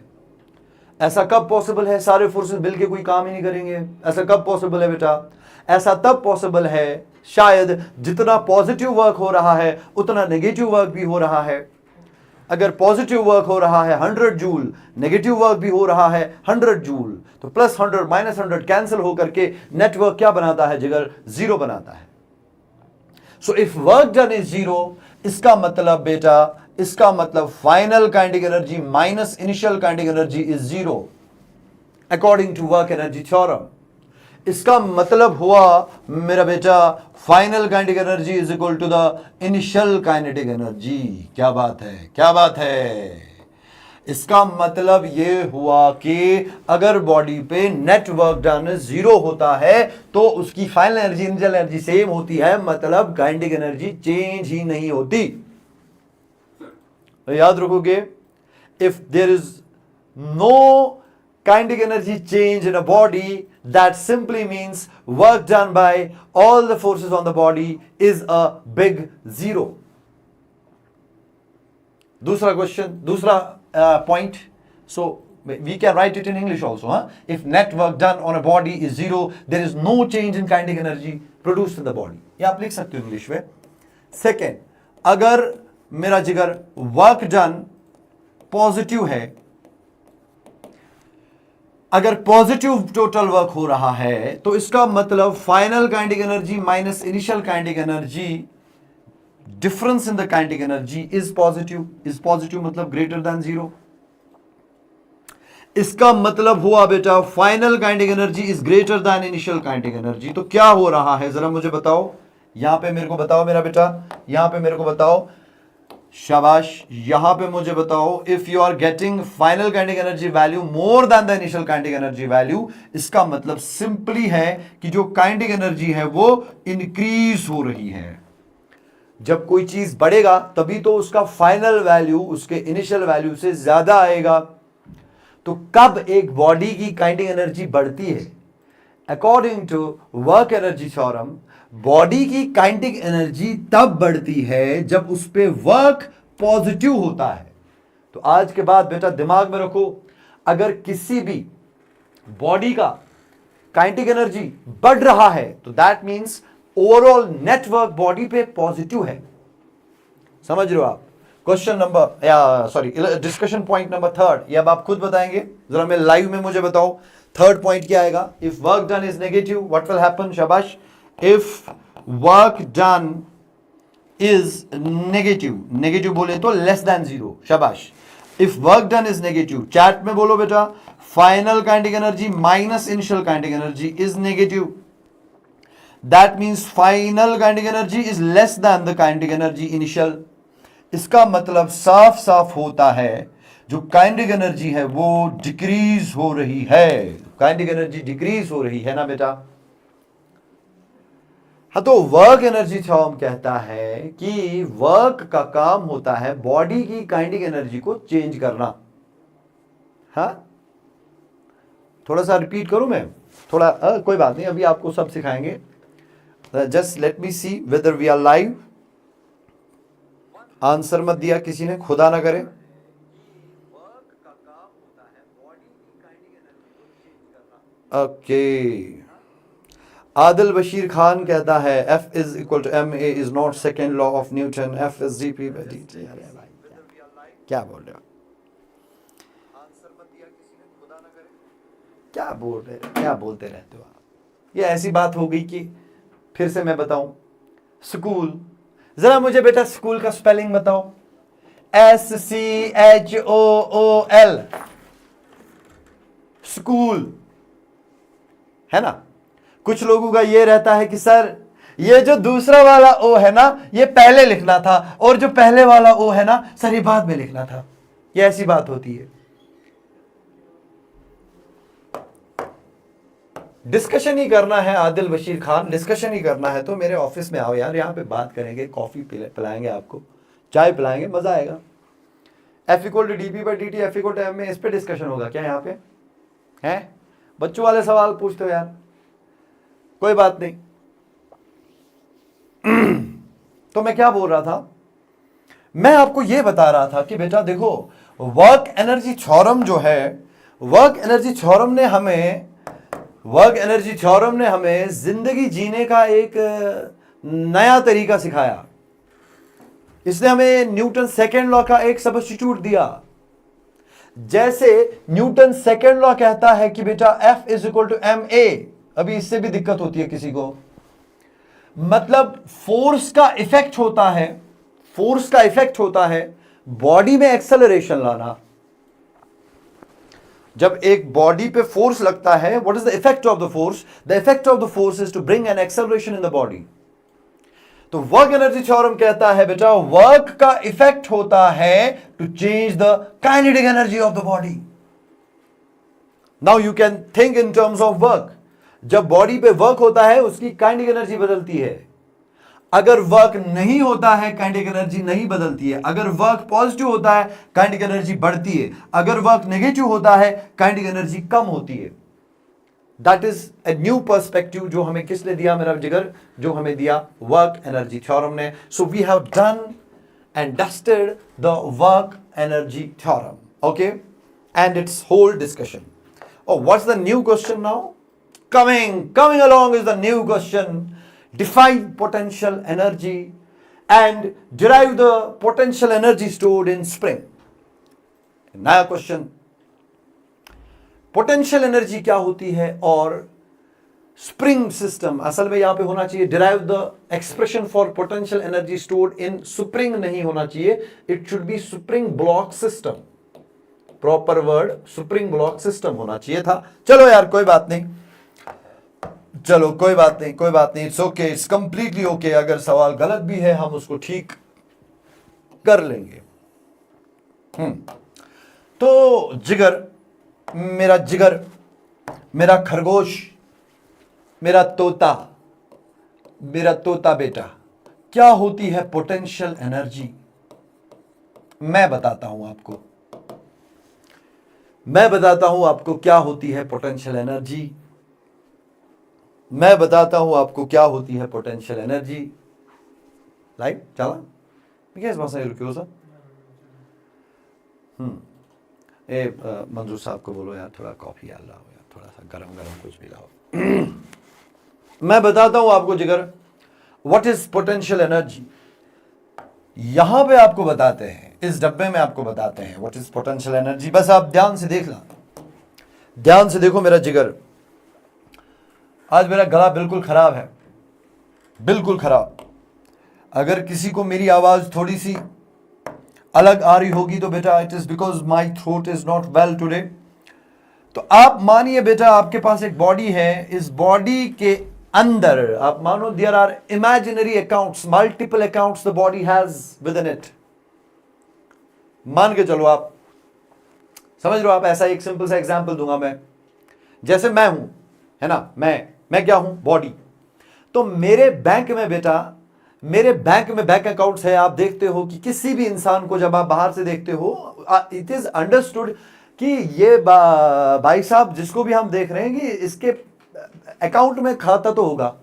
ऐसा कब पॉसिबल है? सारे फोर्सेस मिलके कोई काम ही नहीं करेंगे. ऐसा कब पॉसिबल है बेटा? ऐसा तब पॉसिबल है शायद जितना पॉजिटिव वर्क हो रहा है उतना नेगेटिव वर्क भी हो रहा है. अगर पॉजिटिव वर्क हो रहा है 100 जूल, नेगेटिव वर्क भी हो रहा है 100 जूल, तो प्लस 100 माइनस 100 कैंसिल होकर के नेटवर्क क्या बनाता है जिगर? 0 बनाता है. So if work done is 0, इसका मतलब बेटा, इसका मतलब final kinetic energy minus initial kinetic energy is 0 according to work energy theorem. इसका मतलब हुआ मेरा बेटा final kinetic energy is equal to the initial kinetic energy. क्या बात है, क्या बात है. इसका मतलब ये हुआ कि अगर बॉडी पे नेट वर्क डन 0 होता है तो उसकी final energy initial energy same होती है, मतलब काइनेटिक एनर्जी चेंज ही नहीं होती. याद रखोगे, if there is no kinetic energy change in a body, that simply means work done by all the forces on the body is a big zero. दूसरा question, दूसरा point, so we can write it in English also, huh? If net work done on a body is zero, there is no change in kinetic energy produced in the body. ये आप लिख सकते हो English में. Second, अगर मेरा जिगर work done positive है, अगर पॉजिटिव टोटल वर्क हो रहा है, तो इसका मतलब final kinetic energy minus initial kinetic energy, difference in the kinetic energy is positive. Is positive मतलब ग्रेटर देन जीरो. इसका मतलब हुआ बेटा final kinetic energy is greater than initial kinetic energy. तो क्या हो रहा है जरा मुझे बताओ, यहां पे मेरे को बताओ मेरा बेटा, यहां पे मेरे को बताओ, शाबाश, यहां पे मुझे बताओ. If you are getting final kinetic energy value more than the initial kinetic energy value, इसका मतलब सिंपली है कि जो काइनेटिक एनर्जी है वो इंक्रीज हो रही है. जब कोई चीज बढ़ेगा तभी तो उसका फाइनल वैल्यू उसके इनिशियल वैल्यू से ज्यादा आएगा. तो कब एक बॉडी की काइनेटिक एनर्जी बढ़ती है? According to work energy theorem, body की काइनेटिक एनर्जी तब बढ़ती है जब उस पे वर्क पॉजिटिव होता है. तो आज के बाद बेटा दिमाग में रखो, अगर किसी भी बॉडी का काइनेटिक एनर्जी बढ़ रहा है तो that means overall network body पे पॉजिटिव है. समझ रहे हो आप? क्वेश्चन नंबर या sorry discussion point number third, ये अब आप खुद बताएंगे. जरा मैं लाइव में मुझे बताओ थर्ड पॉइंट क्या आएगा. If work done is negative what will happen? शाबाश. If work done is negative, negative बोले तो लेस देन जीरो. शाबाश. If work done is negative, chat में बोलो बेटा, final kinetic energy minus initial kinetic energy is negative. That means final kinetic energy is less than the kinetic energy initial. इसका मतलब साफ साफ होता है जो काइनेटिक एनर्जी है वो डिक्रीज हो रही है. काइनेटिक एनर्जी डिक्रीज हो रही है ना बेटा. हाँ, तो वर्क एनर्जी थ्योरम कहता है कि वर्क का काम होता है बॉडी की काइनेटिक एनर्जी को चेंज करना. हाँ, थोड़ा सा रिपीट करूं मैं, थोड़ा कोई बात नहीं, अभी आपको सब सिखाएंगे. Just let me see whether we are live. Answer मत दिया किसी ने, खुदा ना करे. ओके. आदिल बशीर खान कहता है F is equal to ma is not second law of Newton. F is GP by dt. क्या बोल रहे हो? आंसर मत दिया किसी ने, खुदा ना करे. क्या बोल रहे, क्या बोलते रहते हो आप? ये ऐसी बात हो गई कि फिर से मैं बताऊं. स्कूल, जरा मुझे बेटा स्कूल का स्पेलिंग बताओ. SCHOOL. स्कूल है ना. कुछ लोगों का ये रहता है कि सर ये जो दूसरा वाला ओ है ना ये पहले लिखना था, और जो पहले वाला ओ है ना सर ये बाद में लिखना था. ये ऐसी बात होती है. डिस्कशन ही करना है आदिल बशीर खान, डिस्कशन ही करना है तो मेरे ऑफिस में आओ यार, यहाँ पे बात करेंगे, कॉफी पिलाएंगे आपको, चाय पिलाएंगे, मजा आएगा. F equal to D P by D T, F equal to M में, इस पे डिस्कशन होगा क्या यहाँ पे? है बच्चों वाले सवाल पूछते हो यार, कोई बात नहीं. तो मैं क्या बोल रहा था, मैं आपको यह बता रहा था कि बेटा देखो वर्क एनर्जी थ्योरम जो है, वर्क एनर्जी थ्योरम ने हमें जिंदगी जीने का एक नया तरीका सिखाया. इसने हमें न्यूटन सेकेंड लॉ का एक सब्स्टिट्यूट दिया. जैसे न्यूटन सेकेंड लॉ कहता है कि बेटा F is equal to ma. अभी इससे भी दिक्कत होती है किसी को, मतलब फोर्स का इफेक्ट होता है बॉडी में एक्सेलरेशन लाना. जब एक बॉडी पे फोर्स लगता है, what is the effect of the force? The effect of the force is to bring an acceleration in the body. तो वर्क एनर्जी थ्योरम कहता है बेटा वर्क का इफेक्ट होता है to change the kinetic energy of the body. Now you can think in terms of work. जब body पे work होता है उसकी काइनेटिक एनर्जी बदलती है. अगर वर्क नहीं होता है काइनेटिक एनर्जी नहीं बदलती है, अगर वर्क पॉजिटिव होता है काइनेटिक एनर्जी बढ़ती है, अगर वर्क नेगेटिव होता है काइनेटिक एनर्जी कम होती है। That is a new perspective जो हमें किसने दिया मेरा जिगर, जो हमें दिया वर्क एनर्जी थ्योरम ने। So we have done and dusted the work energy theorem, okay, and its whole discussion. और what's the new question now? coming along is the new question. Define potential energy and derive the potential energy stored in spring. नया question, potential energy क्या होती है और spring system, असल में यहां पे होना चाहिए derive the expression for potential energy stored in spring, नहीं होना चाहिए, it should be spring block system. Proper word spring block system होना चाहिए था। चलो यार कोई बात नहीं, चलो कोई बात नहीं, कोई बात नहीं, it's okay, it's completely okay. अगर सवाल गलत भी है हम उसको ठीक कर लेंगे। तो जिगर, मेरा खरगोश, मेरा तोता बेटा, क्या होती है पोटेंशियल एनर्जी? मैं बताता हूं आपको क्या होती है पोटेंशियल एनर्जी। मैं बताता हूं आपको क्या होती है पोटेंशियल एनर्जी। लाइव चला क्या इस बात से रुके हो सर? मंजूर साहब को बोलो यार थोड़ा कॉफी यार लाओ यार, थोड़ा सा गरम कुछ भी लाओ। मैं बताता हूं आपको जिगर व्हाट इज पोटेंशियल एनर्जी। यहां पे आपको बताते हैं, इस डब्बे में आपको बताते हैं व्हाट इज पोटेंशियल एनर्जी। बस आप ध्यान से देख ला, ध्यान से देखो मेरा जिगर। आज मेरा गला बिल्कुल खराब है, बिल्कुल खराब। अगर किसी को मेरी आवाज थोड़ी सी अलग आ रही होगी तो बेटा it is because my throat is not well today. तो आप मानिए बेटा आपके पास एक बॉडी है, इस बॉडी के अंदर आप मानो there are imaginary accounts, multiple accounts the body has within it. मान के चलो, आप समझ लो, आप ऐसा एक सिंपल सा एग्जांपल दूंगा मैं। जैसे मैं हूं, है ना, मैं क्या हूं? बॉडी। तो मेरे बैंक में बेटा, मेरे बैंक में बैंक अकाउंट्स है। आप देखते हो कि किसी भी इंसान को जब आप बाहर से देखते हो, इट इज अंडरस्टूड कि ये भाई साहब जिसको भी हम देख रहे हैं कि इसके अकाउंट में खाता तो होगा।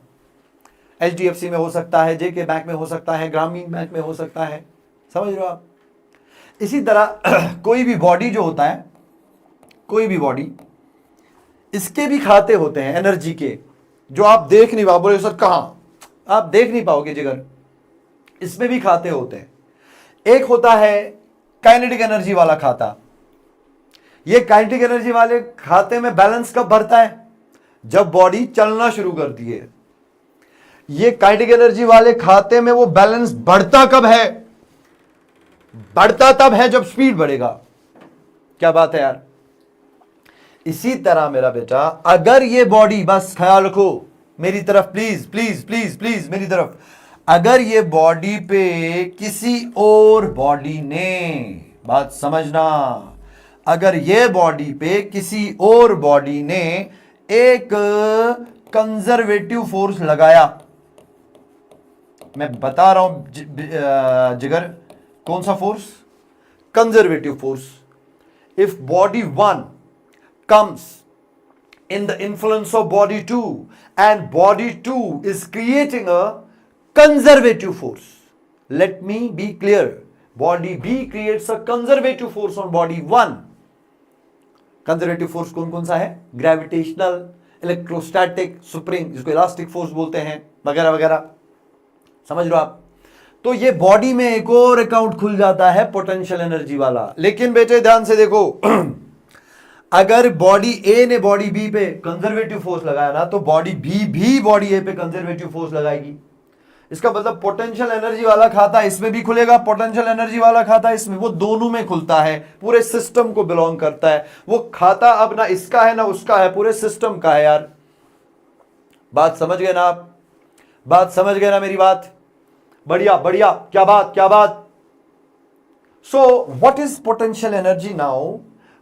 HDFC में हो सकता है, JK बैंक में हो सकता है, ग्रामीण बैंक में हो सकता है, समझ रहे हो आप? इसी तरह कोई भी बॉडी जो होता है, कोई भी बॉडी, इसके भी खाते होते हैं एनर्जी के, जो आप देख नहीं पाओ। बोले सर कहां? आप देख नहीं पाओगे जिगर, इसमें भी खाते होते हैं। एक होता है काइनेटिक एनर्जी वाला खाता। ये काइनेटिक एनर्जी वाले खाते में बैलेंस कब बढ़ता है? जब बॉडी चलना शुरू करती है। ये काइनेटिक एनर्जी वाले खाते में वो बैलेंस बढ़ता कब है? बढ़ता तब है जब स्पीड बढ़ेगा। क्या बात है यार? इसी तरह मेरा बेटा, अगर ये बॉडी, बस ख्याल रखो मेरी तरफ, प्लीज प्लीज प्लीज प्लीज मेरी तरफ, अगर ये बॉडी पे किसी और बॉडी ने, बात समझना, अगर ये बॉडी पे किसी और बॉडी ने एक कंजर्वेटिव फोर्स लगाया, मैं बता रहा हूं जिगर, कौन सा force? Conservative force. If body 1 comes in the influence of body 2 and body 2 is creating a conservative force. Let me be clear. Body B creates a conservative force on body 1. Conservative force कौन कौन सा है? Gravitational, electrostatic, spring, जिसको elastic force बोलते हैं, वगैरह वगैरह, समझ लो आप। तो ये बॉडी में एक और अकाउंट खुल जाता है पोटेंशियल एनर्जी वाला। लेकिन बेटे ध्यान से देखो, अगर बॉडी ए ने बॉडी बी पे कंजर्वेटिव फोर्स लगाया ना, तो बॉडी बी भी बॉडी ए पे कंजर्वेटिव फोर्स लगाएगी। इसका मतलब पोटेंशियल एनर्जी वाला खाता इसमें भी खुलेगा, पोटेंशियल एनर्जी वाला खाता इसमें, वो दोनों में खुलता है, पूरे सिस्टम को बिलोंग करता है वो खाता। अब ना इसका है ना उसका है, पूरे सिस्टम का है यार। बात समझ गए ना आप? बात समझ गए ना मेरी बात? बढ़िया बढ़िया, क्या बात क्या बात। So what is potential energy now?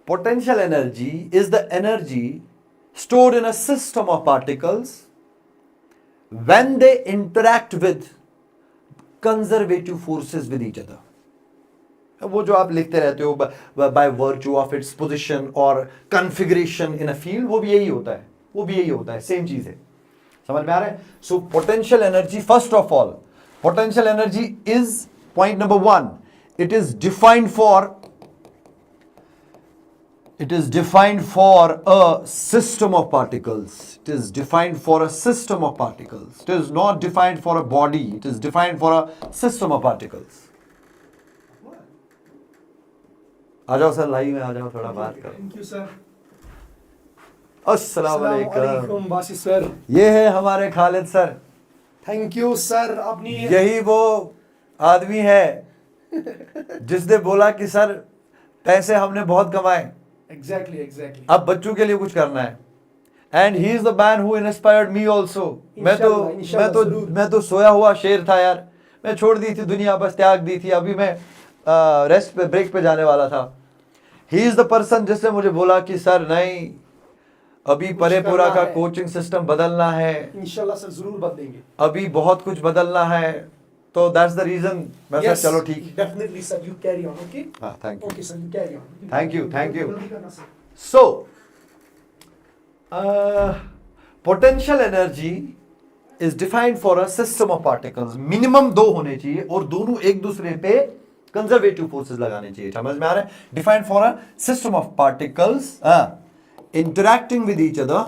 Potential energy is the energy stored in a system of particles when they interact with conservative forces with each other. वो जो आप लिखते रहते हो by virtue of its position और configuration in a field, वो भी यही होता है, वो भी यही होता है, सेम चीज है। समझ में आ रहा है? सो potential energy, first of all potential energy is, point number 1, it is defined for a system of particles. It is defined for a system of particles. It is not defined for a body. It is defined for a system of particles. आ जाओ sir, live में आ जाओ, थोड़ा बात करो। Thank you sir. अस्सलाम वालेकुम बासी sir. ये है हमारे Khalid sir. Thank you sir. अपनी यही वो आदमी है जिसने बोला कि सर पैसे हमने बहुत कमाए, एग्जैक्टली अब बच्चों के लिए कुछ करना है। And he is the man who inspired me also. मैं तो सोया हुआ शेर था यार, मैं छोड़ दी थी दुनिया, बस त्याग दी थी, अभी मैं रेस्ट पे, ब्रेक पे जाने वाला था। ही इज द पर्सन जिसने मुझे बोला कि सर नहीं, अभी परेपुरा का कोचिंग सिस्टम बदलना है, इंशाल्लाह सर जरूर बदलेंगे, अभी बहुत कुछ बदलना है, तो दैट्स द रीजन। मैं yes, चलो ठीक, definitely sir, you carry on. Okay हाँ, thank you. Okay sir, you carry on. Thank you. So potential energy is defined for a system of particles. Minimum 2 होने चाहिए और दोनों एक दूसरे पे कंजर्वेटिव फोर्सेस लगाने चाहिए। समझ में आ रहा है? Defined for a system of particles interacting with each other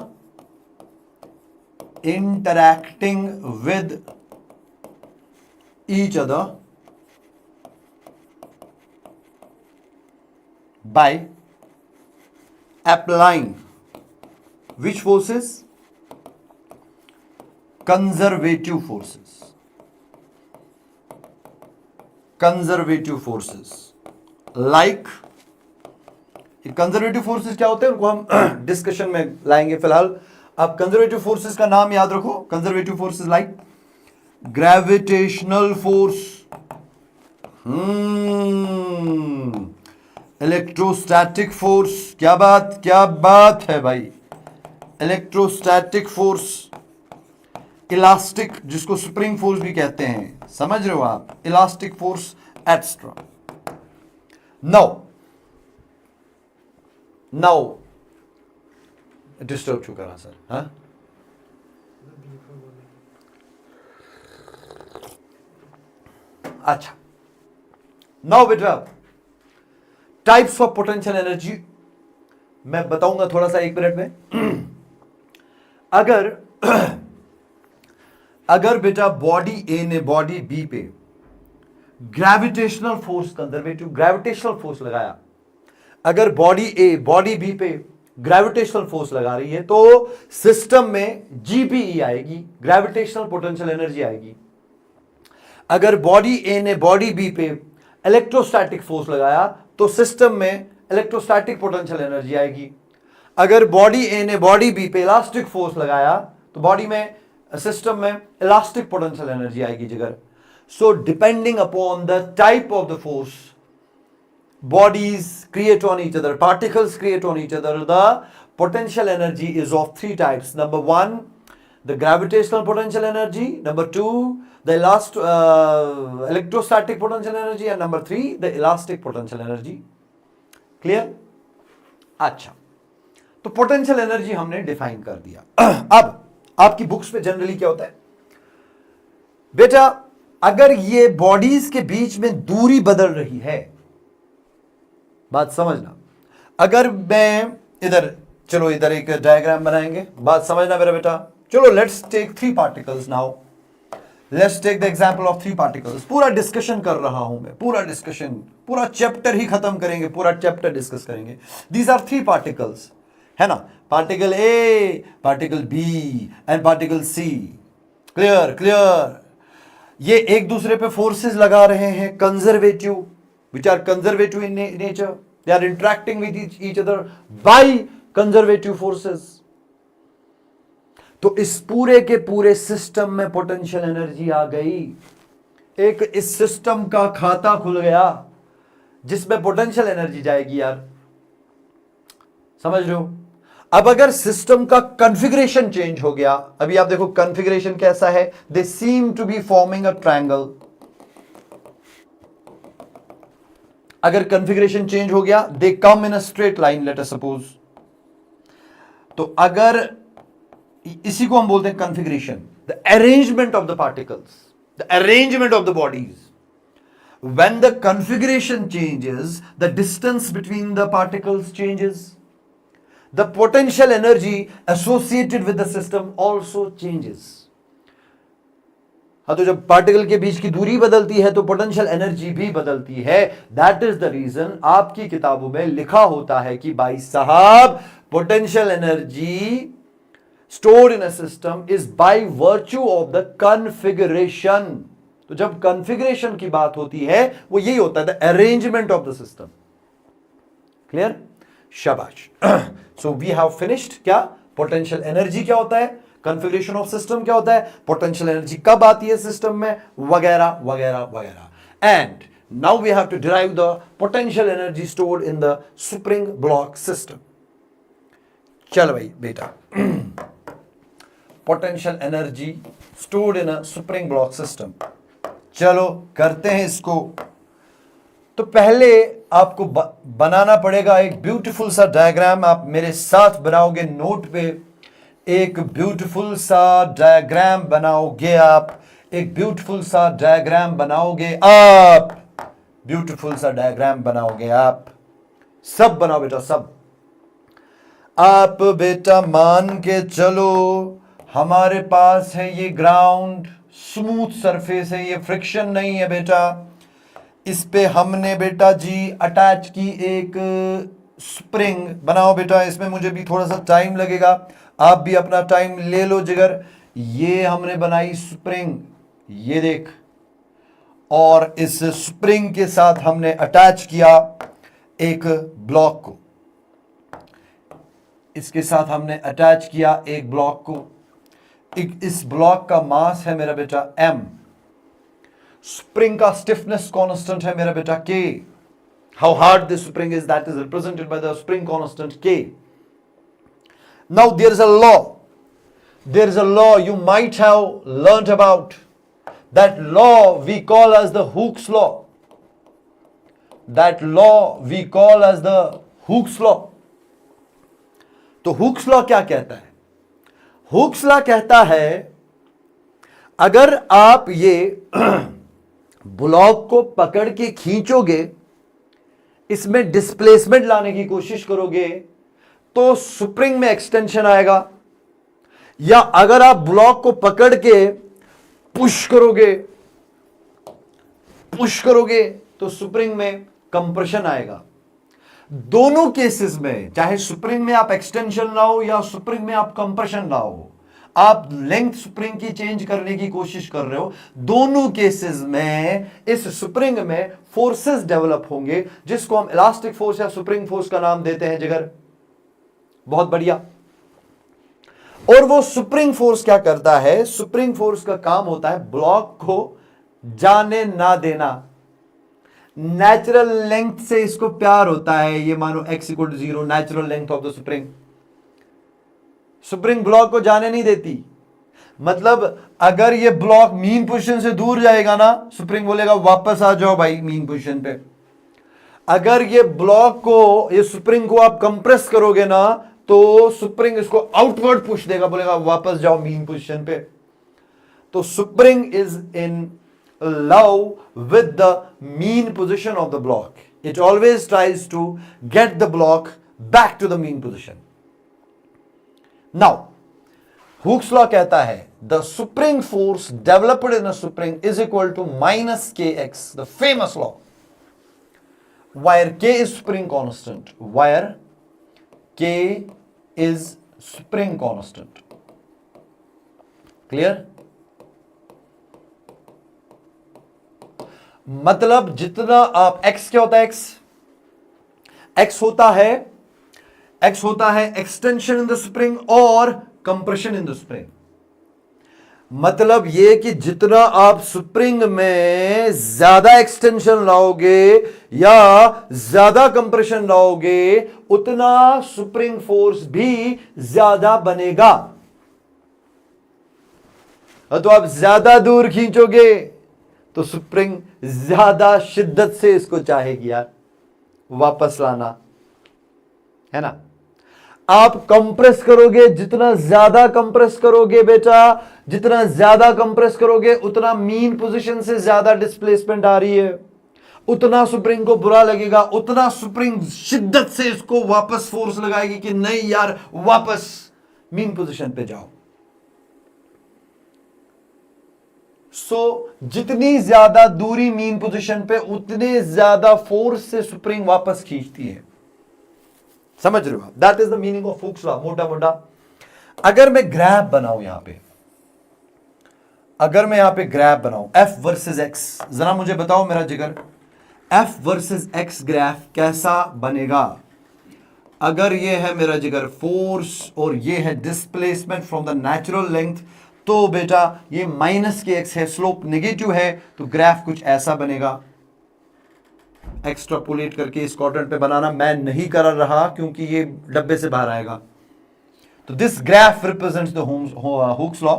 by applying which forces? Conservative forces. Like conservative forces क्या होते हैं उनको हम डिस्कशन में लाएंगे। फिलहाल आप कंजर्वेटिव फोर्सेस का नाम याद रखो। Conservative forces like gravitational force, electrostatic force, क्या बात है भाई, इलेक्ट्रोस्टैटिक फोर्स, इलास्टिक, जिसको स्प्रिंग फोर्स भी कहते हैं, समझ रहे हो आप, elastic force extra. Now disturb क्यों करा सर? हाँ, अच्छा, नाउ बेटा टाइप्स ऑफ पोटेंशियल एनर्जी मैं बताऊंगा थोड़ा सा 1 मिनट में। अगर बेटा बॉडी ए ने बॉडी बी पे gravitational force, conservative gravitational force लगाया, अगर बॉडी ए बॉडी बी पे ग्रेविटेशनल फोर्स लगा रही है तो सिस्टम में जीपीई आएगी, ग्रेविटेशनल पोटेंशियल एनर्जी आएगी। अगर बॉडी ए ने बॉडी बी पे इलेक्ट्रोस्टैटिक फोर्स लगाया तो सिस्टम में इलेक्ट्रोस्टैटिक पोटेंशियल एनर्जी आएगी। अगर बॉडी ए ने बॉडी बी पे इलास्टिक फोर्स लगाया तो बॉडी में, सिस्टम में इलास्टिक पोटेंशियल एनर्जी आएगी जिगर। So depending upon the type of the force, bodies create on each other, particles create on each other, the potential energy is of 3 types. Number 1, the gravitational potential energy. Number 2, the electrostatic potential energy. And number 3, the elastic potential energy. Clear? अच्छा, तो potential energy हमने define कर दिया। अब आपकी books में generally क्या होता है बेटा, अगर ये बॉडीज के बीच में दूरी बदल रही है, बात समझना, अगर मैं इधर, चलो इधर एक डायग्राम बनाएंगे, बात समझना मेरा बेटा। चलो let's take 3 particles now, let's take the example of 3 particles. पूरा डिस्कशन कर रहा हूं मैं, पूरा डिस्कशन, पूरा चैप्टर ही खत्म करेंगे, पूरा चैप्टर डिस्कस करेंगे। दीज आर 3 पार्टिकल्स, है ना, particle A, particle B and particle C. Clear? ये एक दूसरे पे फोर्सेस लगा रहे हैं conservative, which are conservative in nature. They are interacting with each other by conservative forces. तो इस पूरे के पूरे सिस्टम में पोटेंशियल एनर्जी आ गई। एक इस सिस्टम का खाता खुल गया जिसमें पोटेंशियल एनर्जी जाएगी यार, समझ रहे हो? अब अगर सिस्टम का कॉन्फ़िगरेशन चेंज हो गया, अभी आप देखो कॉन्फ़िगरेशन कैसा है, they seem to be forming a triangle, अगर कॉन्फ़िगरेशन चेंज हो गया, they come in a straight line, let us suppose. तो अगर इसी को हम बोलते हैं configuration, the arrangement of the particles, the arrangement of the bodies. When the configuration changes, the distance between the particles changes, the potential energy associated with the system also changes. हाँ, तो जब पार्टिकल के बीच की दूरी बदलती है तो potential energy भी बदलती है। दैट इज द रीजन आपकी किताबों में लिखा होता है कि भाई साहब, potential energy stored in a system is by virtue of the configuration. तो जब कॉन्फ़िगरेशन की बात होती है वो यही होता है, the arrangement of the system. Clear? शाबाश। So we have finished. क्या पोटेंशियल एनर्जी क्या होता है, कॉन्फ़िगरेशन ऑफ सिस्टम क्या होता है, पोटेंशियल एनर्जी कब आती है सिस्टम में, वगैरह वगैरह वगैरह। And now we have to derive the potential energy stored in the spring block system. चल भाई बेटा, potential energy stored in a spring block system, चलो करते हैं इसको। तो पहले आपको बनाना पड़ेगा एक ब्यूटीफुल सा डायग्राम। आप मेरे साथ बनाओगे नोट पे, एक ब्यूटीफुल सा डायग्राम बनाओगे आप, एक ब्यूटीफुल सा डायग्राम बनाओगे आप, ब्यूटीफुल सा डायग्राम बनाओगे आप। सब बनाओ बेटा, सब। आप बेटा मान के चलो, हमारे पास है ये ग्राउंड, स्मूथ सरफेस है, ये फ्रिक्शन नहीं है बेटा। इस पे हमने बेटा जी अटैच की एक स्प्रिंग। बनाओ बेटा, इसमें मुझे भी थोड़ा सा टाइम लगेगा, आप भी अपना टाइम ले लो जिगर। ये हमने बनाई स्प्रिंग, ये देख, और इस स्प्रिंग के साथ हमने अटैच किया एक ब्लॉक को, इसके साथ हमने अटैच किया एक ब्लॉक को। इस ब्लॉक का मास है मेरा बेटा m, स्प्रिंग का स्टिफनेस कांस्टेंट है मेरा बेटा k। How hard this spring is, that is represented by the spring constant k। Now there is a law you might have learnt about. That law we call as the Hooke's law. That law we call as the Hooke's law. तो Hooke's law क्या कहता है? Hooke's law कहता है अगर आप ये block को पकड़ के खींचोगे, इसमें डिस्प्लेसमेंट लाने की कोशिश करोगे तो स्प्रिंग में एक्सटेंशन आएगा, या अगर आप ब्लॉक को पकड़ के पुश करोगे तो स्प्रिंग में कंप्रेशन आएगा। दोनों केसेस में, चाहे स्प्रिंग में आप एक्सटेंशन लाओ या स्प्रिंग में आप कंप्रेशन लाओ, आप लेंथ स्प्रिंग की चेंज करने की कोशिश कर रहे हो, दोनों केसेस में इस स्प्रिंग में फोर्सेस डेवलप होंगे जिसको हम इलास्टिक फोर्स या स्प्रिंग फोर्स का नाम देते हैं जिगर। बहुत बढ़िया। और वो स्प्रिंग फोर्स क्या करता है? स्प्रिंग फोर्स का काम होता है ब्लॉक को जाने ना देना। नेचुरल लेंथ से इसको प्यार होता है, ये मानो x = 0, natural length of the spring. Spring block को जाने नहीं देती। मतलब अगर ये ब्लॉक मीन पोजीशन से दूर जाएगा ना, स्प्रिंग बोलेगा वापस आ जाओ भाई मीन पोजीशन पे। अगर ये ब्लॉक को, ये स्प्रिंग को आप कंप्रेस करोगे ना, तो स्प्रिंग इसको आउटवर्ड पुश देगा, बोलेगा वापस जाओ मीन पोजीशन पे। तो spring is in love with the mean position of the block. It always tries to get the block back to the mean position. Now, Hooke's law कहता है the spring force developed in a spring is equal to minus kx, the famous law. Where k is spring constant, where k is spring constant. Clear? मतलब जितना आप x क्या होता है? x होता है एक्सटेंशन इन द स्प्रिंग और compression in the spring. मतलब ये कि जितना आप स्प्रिंग में ज्यादा एक्सटेंशन लाओगे या ज्यादा कंप्रेशन लाओगे, उतना स्प्रिंग फोर्स भी ज्यादा बनेगा। तो आप ज्यादा दूर खींचोगे तो स्प्रिंग ज्यादा शिद्दत से इसको चाहेगी यार। वापस लाना, है ना। आप कंप्रेस करोगे, जितना ज्यादा कंप्रेस करोगे बेटा, जितना ज्यादा कंप्रेस करोगे उतना मीन पोजीशन से ज्यादा डिस्प्लेसमेंट आ रही है, उतना स्प्रिंग को बुरा लगेगा, उतना स्प्रिंग शिद्दत से इसको वापस फोर्स लगाएगी कि नहीं यार वापस मीन पोजीशन पे जाओ। जितनी ज्यादा दूरी मीन पोजीशन पे उतने ज्यादा फोर्स से स्प्रिंग वापस खींचती है। समझ रहे हो आप? That is the meaning of Hooke's law, मोटा मोटा। अगर मैं ग्राफ बनाऊं यहां पे, अगर मैं यहां पे ग्राफ बनाऊं एफ वर्सेस एक्स, जरा मुझे बताओ मेरा जिगर, एफ वर्सेस एक्स ग्राफ कैसा बनेगा? अगर ये है मेरा जिगर फोर्स और ये है displacement from the natural length, तो बेटा ये माइनस के एक्स है, स्लोप नेगेटिव है, तो ग्राफ कुछ ऐसा बनेगा। एक्सट्रापोलेट करके इस क्वाड्रेंट पे बनाना मैं नहीं कर रहा क्योंकि ये डब्बे से बाहर आएगा। तो this graph represents the Hooke's law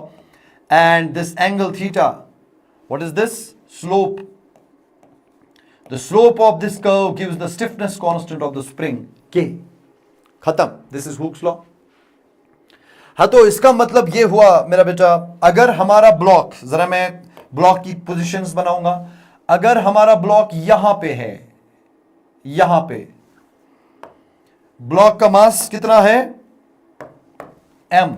and this angle theta, what is this? Slope. The slope of this curve gives the stiffness constant of the spring के। खत्म, दिस इज हुक्स लॉ। हाँ, तो इसका मतलब ये हुआ मेरा बेटा, अगर हमारा ब्लॉक, जरा मैं ब्लॉक की पोजीशंस बनाऊंगा, अगर हमारा ब्लॉक यहां पे है, यहां पे ब्लॉक का मास कितना है? m।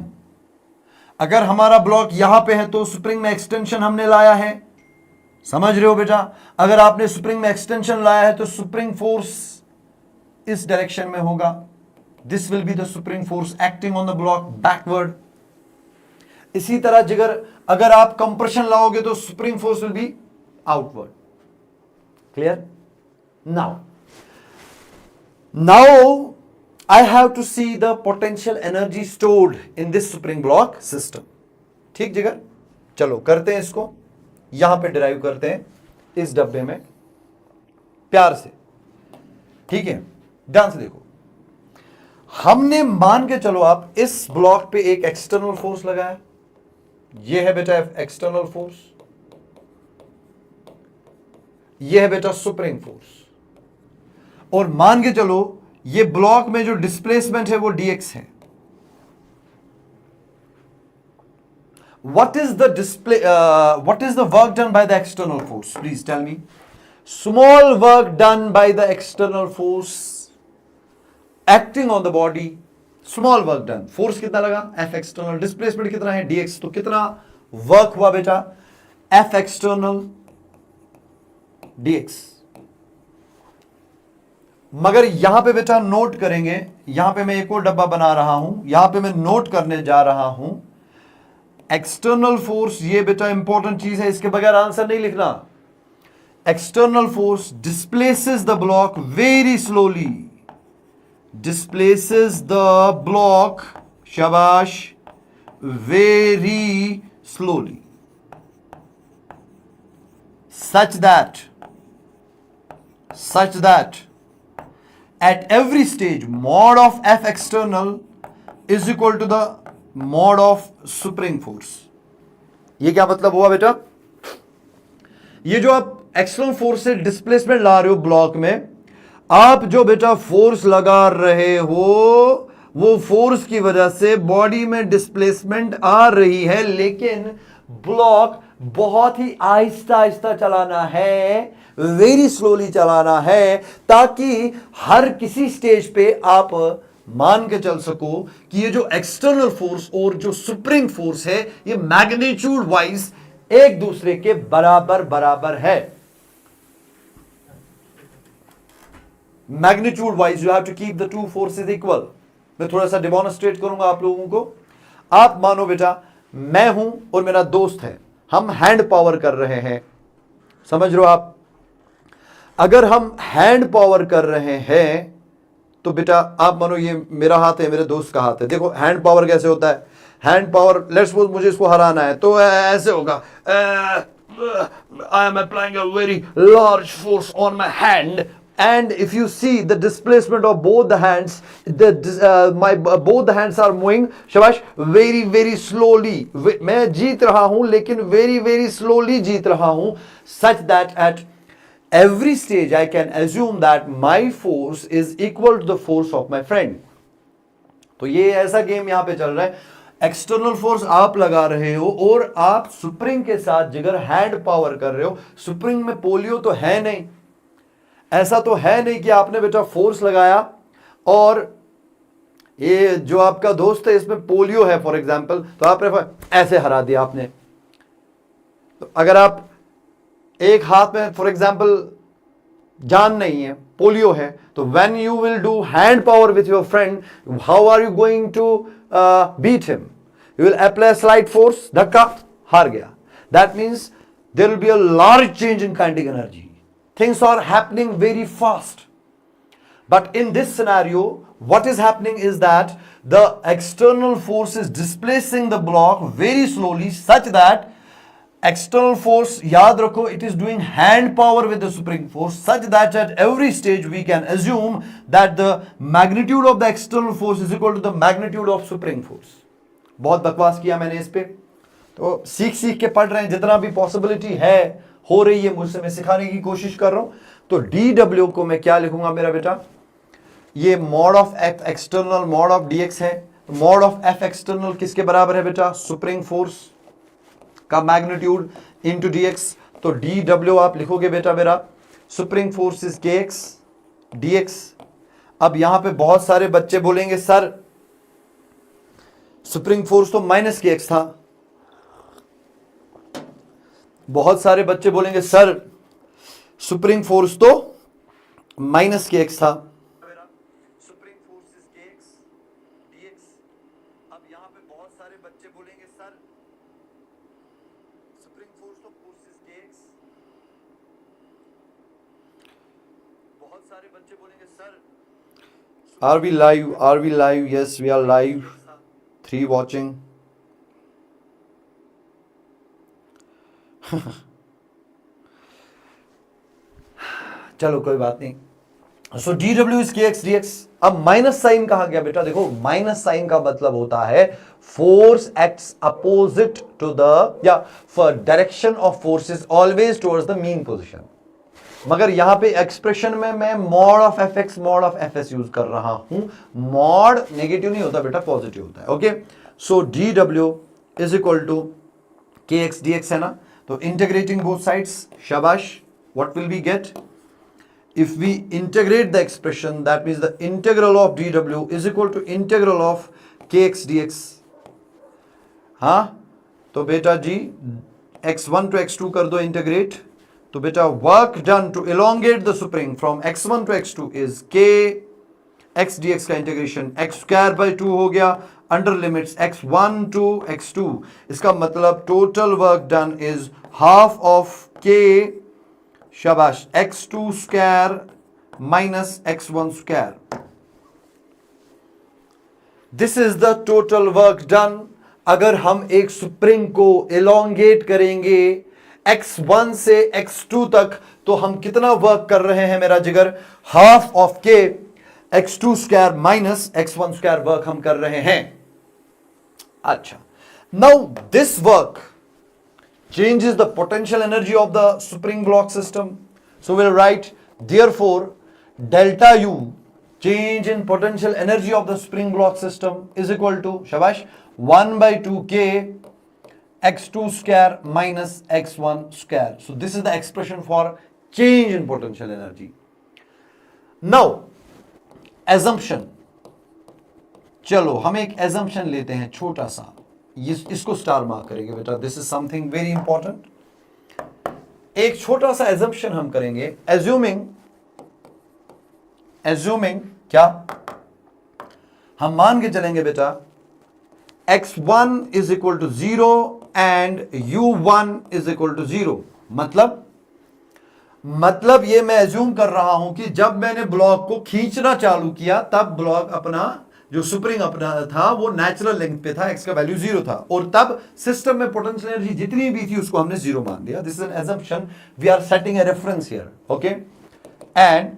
अगर हमारा ब्लॉक यहां पे है तो स्प्रिंग में एक्सटेंशन हमने लाया है, समझ रहे हो बेटा? अगर आपने स्प्रिंग में एक्सटेंशन लाया है तो स्प्रिंग फोर्स इस डायरेक्शन में होगा। This will be the spring force acting on the block backward. इसी तरह जिगर अगर आप कंप्रेशन लाओगे तो spring force will be outward. Clear? Now I have to see the potential energy stored in this spring block system. ठीक जिगर, चलो करते हैं इसको, यहां पे डिराइव करते हैं इस डब्बे में प्यार से। ठीक है, ध्यान से देखो, हमने मान के चलो आप इस ब्लॉक पे एक एक्सटर्नल फोर्स लगाया, ये है बेटा एक्सटर्नल फोर्स, ये है बेटा स्प्रिंग फोर्स, और मान के चलो ये ब्लॉक में जो डिस्प्लेसमेंट है वो dx है। what is the work done by the external force? Please tell me. Small work done by the external force acting on the body. Small work done. Force कितना लगा? F external. Displacement कितना है? dx. तो कितना work हुआ बेटा? F external dx. मगर यहां पे बेटा नोट करेंगे, यहां पे मैं एक और डब्बा बना रहा हूं, यहां पे मैं नोट करने जा रहा हूं एक्सटर्नल फोर्स। ये बेटा इंपॉर्टेंट चीज है, इसके बगैर आंसर नहीं लिखना। External force displaces the block very slowly, displaces the block, शाबाश, very slowly, such that at every stage mod of F external is equal to the mod of spring force. ये क्या मतलब हुआ बेटा? ये जो आप एक्सटर्नल फोर्स से डिस्प्लेसमेंट ला रहे हो ब्लॉक में, आप जो बेटा फोर्स लगा रहे हो वो फोर्स की वजह से बॉडी में डिस्प्लेसमेंट आ रही है, लेकिन ब्लॉक बहुत ही आहिस्ता आहिस्ता चलाना है, वेरी स्लोली चलाना है, ताकि हर किसी स्टेज पे आप मान के चल सको कि ये जो एक्सटर्नल फोर्स और जो स्प्रिंग फोर्स है ये मैग्नीट्यूड वाइज एक दूसरे के बराबर बराबर है। Magnitude wise you have to keep the two forces equal. मैं थोड़ा सा डेमोन्स्ट्रेट करूंगा आप लोगों को। आप मानो बेटा मैं हूं और मेरा दोस्त है, हम हैंड पावर कर रहे हैं, समझ रहे हो आप? अगर हम हैंड पावर कर रहे हैं तो बेटा आप मानो ये मेरा हाथ है, मेरे दोस्त का हाथ है। देखो हैंड पावर कैसे होता है। हैंड पावर, लेट्स सपोज मुझे इसको हराना है तो ऐसे होगा, I am applying a very large force on my hand, and if you see the displacement of both the hands, both the hands are moving, shabash, very very slowly. मैं जीत रहा हूं लेकिन very very slowly जीत रहा हूं, such that at every stage I can assume that my force is equal to the force of my friend. तो ये ऐसा game यहां पे चल रहा है, एक्सटर्नल फोर्स आप लगा रहे हो और आप स्प्रिंग के साथ जिगर हैंड पावर कर रहे हो. स्प्रिंग में पोलियो तो है नहीं, ऐसा तो है नहीं कि आपने बेटा फोर्स लगाया और ये जो आपका दोस्त है इसमें पोलियो है फॉर एग्जांपल, तो आपने ऐसे हरा दिया आपने. तो अगर आप एक हाथ में फॉर एग्जांपल जान नहीं है, पोलियो है, तो when you will do hand power with your friend, how are you going to beat him? You will apply slide force, धक्का, हार गया. That means there will be a large change in kinetic energy. Things are happening very fast. But in this scenario, what is happening is that the external force is displacing the block very slowly such that external force, yaad rakho, it is doing hand power with the spring force such that at every stage we can assume that the magnitude of the external force is equal to the magnitude of spring force. बहुत बकवास किया मैंने इस पे, तो सीख के पढ़ रहे हैं, जितना भी पॉसिबिलिटी है हो रही है मुझसे, मैं सिखाने की कोशिश कर रहा हूं. तो dw को मैं क्या लिखूंगा मेरा बेटा, ये mod of F external mod of dx है. मॉड ऑफ एफ एक्सटर्नल किसके बराबर है बेटा, स्प्रिंग फोर्स का मैग्नीट्यूड इनटू dx. तो dw आप लिखोगे बेटा मेरा, spring force is kx dx. अब यहां पे बहुत सारे बच्चे बोलेंगे सर स्प्रिंग फोर्स तो माइनस kx था. बहुत सारे बच्चे बोलेंगे सर स्प्रिंग फोर्स तो माइनस kx था. Spring force is kx dx. अब यहां पे बहुत सारे बच्चे बोलेंगे सर स्प्रिंग फोर्स तो फोर्स इज kx. बहुत सारे बच्चे बोलेंगे sir are we live yes we are live. 3 watching. चलो कोई बात नहीं. So dw is kx dx. अब माइनस साइन कहा गया बेटा, देखो माइनस साइन का मतलब होता है force acts opposite to the, या for direction of force is always towards the mean position. मगर यहां पे एक्सप्रेशन में मैं mod of F X mod of F S use कर रहा हूं. मॉड नेगेटिव नहीं होता बेटा, पॉजिटिव होता है. Okay, so dw is equal to kx dx है ना. तो इंटीग्रेटिंग बोथ साइड्स, शाबाश. What will we get if we integrate the expression? That means the integral of dw is equal to integral of kx dx. हाँ, तो बेटा जी x1 to x2 कर दो integrate. तो बेटा work done to elongate the spring from x1 to x2 is k x dx का integration x square by 2 हो गया under limits x1 to x2. इसका मतलब total work done is half of k, शाबाश, x2 square minus x1 square. This is the total work done. अगर हम एक spring को एलोंगेट करेंगे x1 से x2 तक, तो हम कितना वर्क कर रहे हैं मेरा जिगर, half of k x2 square minus x1 square work हम कर रहे हैं. अच्छा, now this work changes the potential energy of the spring block system. So we'll write therefore delta U, change in potential energy of the spring block system, is equal to, shabash, 1 by 2k x2 square minus x1 square. So this is the expression for change in potential energy. Now assumption, चलो हम एक assumption लेते हैं छोटा सा, इसको star mark करेंगे बेटा. This is something very important. एक छोटा सा एजम्पशन हम करेंगे. एज्यूमिंग क्या, हम मान के चलेंगे बेटा x1 is equal to 0 and u1 is equal to 0. मतलब ये मैं एज्यूम कर रहा हूं कि जब मैंने ब्लॉक को खींचना चालू किया तब ब्लॉक अपना जो स्प्रिंग अपना था वो नेचुरल लेंथ पे था, x का वैल्यू 0 था, और तब सिस्टम में पोटेंशियल एनर्जी जितनी भी थी उसको हमने 0 मान दिया. This is an assumption, we are setting a reference here. Okay, and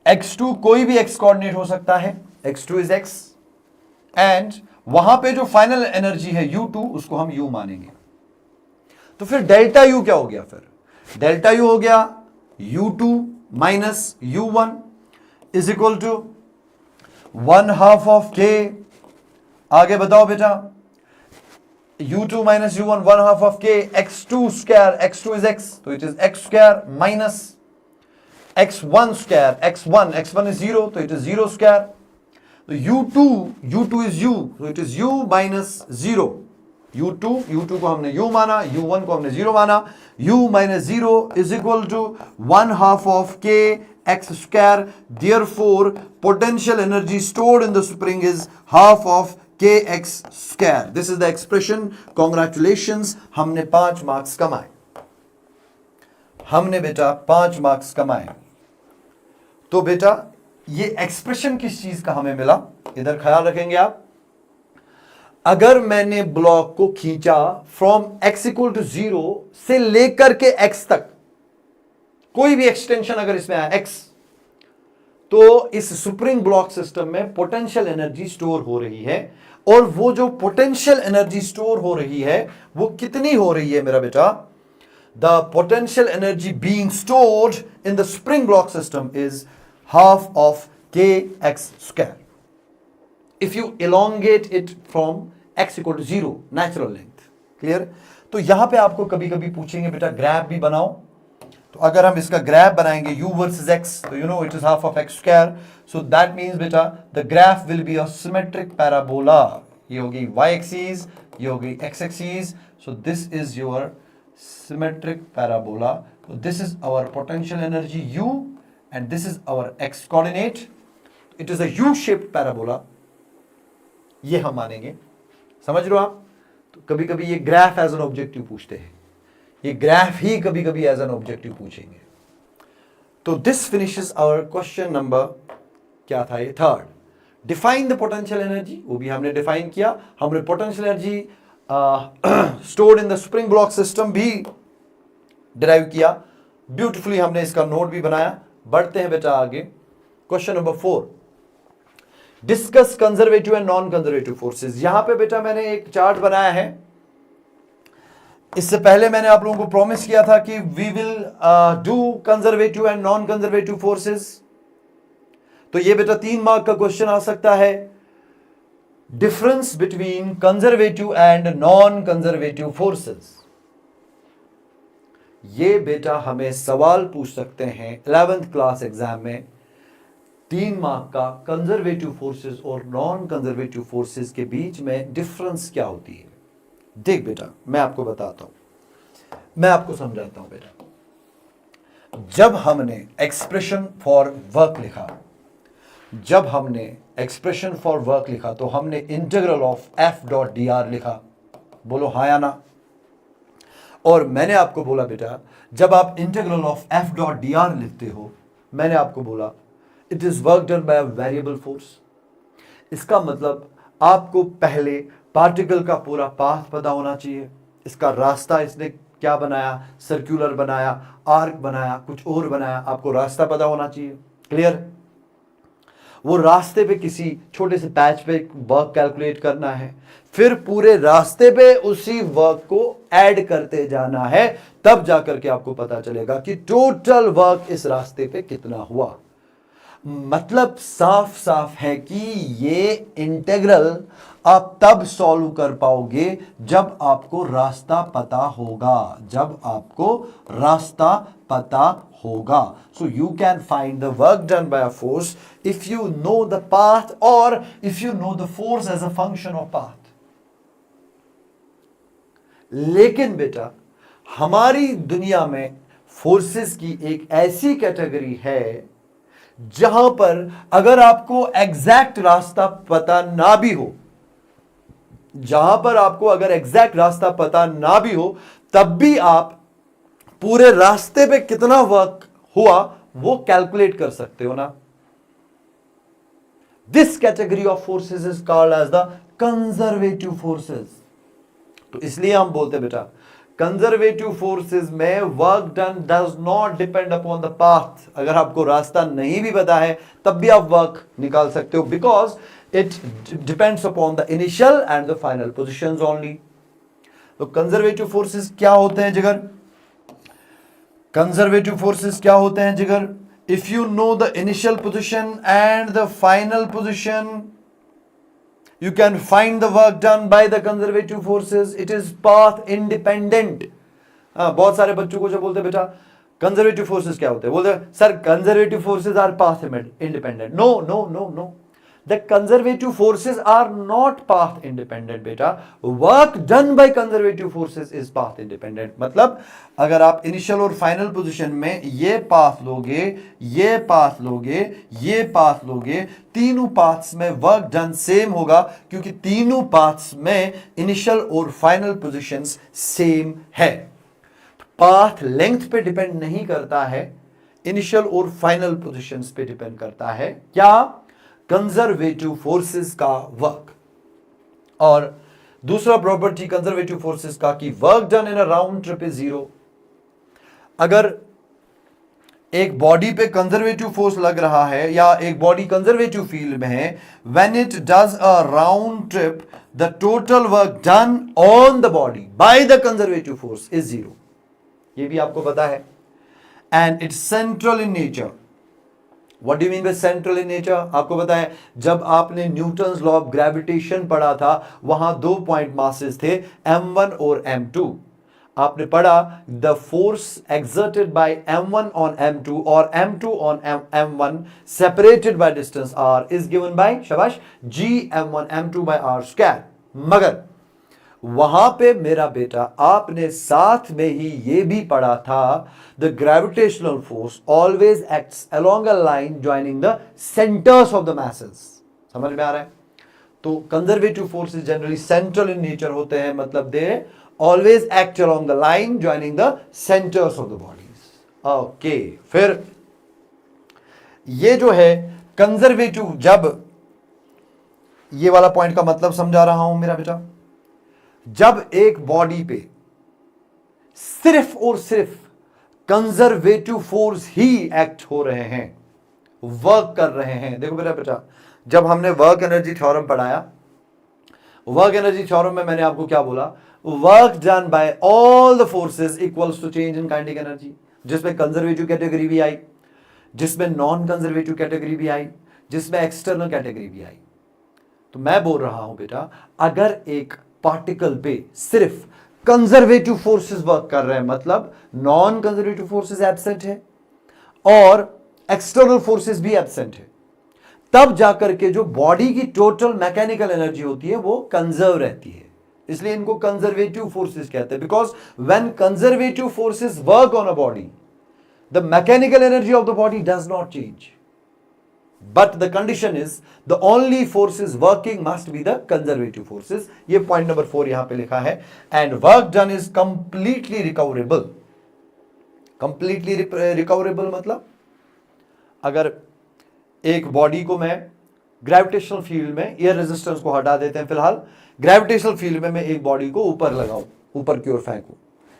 x2 कोई भी x कोऑर्डिनेट हो सकता है, x2 इज x, एंड वहां पे जो फाइनल एनर्जी है u2 उसको हम u मानेंगे. तो फिर डेल्टा u क्या हो गया, फिर डेल्टा u हो गया u2 minus u1 is equal to 1/2 of k. आगे बताओ बेटा, u2 minus u1 1/2 of k, x2 square, x2 is x, तो it is x square minus x1 square, x1 is 0, तो it is 0 square. तो u2 is u, so it is u minus 0. u2 को हमने u माना, u1 को हमने 0 माना. u minus 0 is equal to 1/2 of k x square. Therefore, potential energy stored in the spring is half of kx square. This is the expression. Congratulations, हमने 5 marks कमाए. हमने बेटा 5 मार्क्स कमाए. तो बेटा ये एक्सप्रेशन किस चीज का हमें मिला, इधर ख्याल रखेंगे आप. अगर मैंने ब्लॉक को खींचा फ्रॉम x इक्वल टू 0 से लेकर के x तक, कोई भी एक्सटेंशन अगर इसमें आया x, तो इस स्प्रिंग ब्लॉक सिस्टम में पोटेंशियल एनर्जी स्टोर हो रही है. और वो जो पोटेंशियल एनर्जी स्टोर हो रही है वो कितनी हो रही है मेरा बेटा? The potential energy being stored in the spring block system is half of kx square. If you elongate it from x equal to 0, natural length. Clear? तो यहां पे आपको कभी कभी पूछेंगे बेटा ग्राफ भी बनाओ. तो अगर हम इसका ग्राफ बनाएंगे u versus x, तो you know it is half of x square. So that means बेटा the graph will be a symmetric parabola. ये होगी y axis, ये होगी x axis. So this is your symmetric parabola. So this is our potential energy u and this is our x coordinate. It is a u-shaped parabola. ये हम मानेंगे. समझ रहे हो आप? तो कभी कभी ये ग्राफ एज एन ऑब्जेक्टिव पूछते हैं. ये ग्राफ ही कभी कभी एज एन ऑब्जेक्टिव पूछेंगे. तो this finishes our question number, क्या था ये, 3rd. Define the potential energy, वो भी हमने डिफाइन किया. हमने potential energy stored in the spring block system भी डिराइव किया. ब्यूटिफुली हमने इसका नोट भी बनाया. बढ़ते हैं बेटा आगे. Question number 4, discuss conservative and non conservative forces. यहां पे बेटा मैंने एक चार्ट बनाया है. इससे पहले मैंने आप लोगों को प्रॉमिस किया था कि we will do conservative and non conservative forces. तो ये बेटा 3 मार्क का क्वेश्चन आ सकता है. Difference between conservative and non conservative forces. ये बेटा हमें सवाल पूछ सकते हैं 11th क्लास एग्जाम में. 3 मार्क का कंजर्वेटिव फोर्सेस और नॉन कंजर्वेटिव फोर्सेस के बीच में डिफरेंस क्या होती है. देख बेटा मैं आपको बताता हूं, मैं आपको समझाता हूं बेटा. जब हमने एक्सप्रेशन फॉर वर्क लिखा, तो हमने integral of f dot dr लिखा. बोलो हाँ या ना. और मैंने आपको बोला बेटा जब आप integral of f dot dr लिखते हो, मैंने आपको बोला it is work done by a variable force. इसका मतलब आपको पहले पार्टिकल का पूरा पाथ पता होना चाहिए. इसका रास्ता इसने क्या बनाया, सर्कुलर बनाया, आर्क बनाया, कुछ और बनाया, आपको रास्ता पता होना चाहिए. क्लियर? वो रास्ते पे किसी छोटे से पैच पे वर्क कैलकुलेट करना है, फिर पूरे रास्ते पे उसी वर्क को ऐड करते जाना है, तब जाकर के आपको पता चलेगा कि टोटल वर्क इस रास्ते पे कितना हुआ. मतलब साफ साफ है कि ये इंटीग्रल आप तब सॉल्व कर पाओगे जब आपको रास्ता पता होगा. So you can find the work done by a force if you know the path or if you know the force as a function of path. लेकिन बेटा हमारी दुनिया में फोर्सेस की एक ऐसी कैटेगरी है जहां पर अगर आपको एग्जैक्ट रास्ता पता ना भी हो, तब भी आप पूरे रास्ते पे कितना वर्क हुआ वो कैलकुलेट कर सकते हो ना. This category of forces is called as the conservative forces. तो इसलिए हम बोलते हैं बेटा कंजर्वेटिव फोर्सेस में work done does not depend upon the path. अगर आपको रास्ता नहीं भी पता है तब भी आप वर्क निकाल सकते हो, because it depends upon the initial and the final positions only. तो कंजर्वेटिव फोर्सेस क्या होते हैं जिगर? कंजर्वेटिव फोर्सेस क्या होते हैं जिगर? If you know the initial position and the final position, you can find the work done by the conservative forces. It is path independent. बहुत सारे बच्चों को जब बोलते बेटा कंजर्वेटिव फोर्सेस क्या होते हैं, बोलते sir conservative forces are path independent. No no no no, the conservative forces are not path independent बेटा. Work done by conservative forces is path independent. मतलब अगर आप इनिशियल और फाइनल पोजीशन में ये पाथ लोगे, ये पाथ लोगे, ये पाथ लोगे, तीनों पाथ्स में वर्क डन सेम होगा, क्योंकि तीनों पाथ्स में इनिशियल और फाइनल पोजीशंस सेम है. पाथ लेंथ पे डिपेंड नहीं करता है, इनिशियल और फाइनल पोजीशंस पे डिपेंड करता है क्या? कंजर्वेटिव फोर्सेस का वर्क. और दूसरा प्रॉपर्टी कंजर्वेटिव फोर्सेस का कि work done in a round trip is zero. अगर एक बॉडी पे कंजर्वेटिव फोर्स लग रहा है या एक बॉडी कंजर्वेटिव फील्ड में है, when it does a round trip the total work done on the body by the conservative force is zero. ये भी आपको पता है. And it's central in nature. What do you mean by central in nature? आपको पता है जब आपने न्यूटन्स लॉ ऑफ ग्रेविटेशन पढ़ा था, वहां 2 पॉइंट मासेस थे, m1 और m2. आपने पढ़ा the force exerted by m1 on m2 और m2 on m1 separated by distance r is given by शाबाश g m1 m2 by r square. मगर वहां पे मेरा बेटा आपने साथ में ही ये भी पढ़ा था the gravitational force always acts along a line joining the centres of the messes. समझ में आ रहा है? तो conservative forces generally central in nature होते हैं, मतलब they always act along the line joining the centres of the bodies. Okay, फिर ये जो है कंजर्वेटिव, जब ये वाला पॉइंट का मतलब समझा रहा हूं मेरा बेटा, जब एक बॉडी पे सिर्फ और सिर्फ कंजर्वेटिव फोर्स ही एक्ट हो रहे हैं, वर्क कर रहे हैं. देखो मेरा बेटा, जब हमने वर्क एनर्जी थ्योरम पढ़ाया, वर्क एनर्जी थ्योरम में मैंने आपको क्या बोला? Work done by all the forces equals to change in kinetic energy, जिसमें कंजर्वेटिव कैटेगरी भी आई, जिसमें नॉन कंजर्वेटिव कैटेगरी भी आई, जिसमें एक्सटर्नल कैटेगरी भी आई. तो मैं बोल रहा हूं बेटा, अगर एक पार्टिकल पे सिर्फ कंजर्वेटिव फोर्सेस वर्क कर रहे हैं, मतलब नॉन कंजर्वेटिव फोर्सेस एब्सेंट है और एक्सटर्नल फोर्सेस भी एब्सेंट है, तब जाकर के जो बॉडी की टोटल मैकेनिकल एनर्जी होती है वो कंजर्व रहती है. इसलिए इनको कंजर्वेटिव फोर्सेस कहते हैं, because when conservative forces work on a body, the mechanical energy of the body does not change. But the condition is the only forces working must be the conservative forces. ये point number 4 यहां पे लिखा है. And work done is completely recoverable. Completely recoverable मतलब अगर एक body को मैं ग्रेविटेशनल फील्ड में, एयर रेजिस्टेंस को हटा देते हैं फिलहाल, ग्रेविटेशनल फील्ड में मैं एक बॉडी को ऊपर लगाऊं, ऊपर की ओर फेंकूं,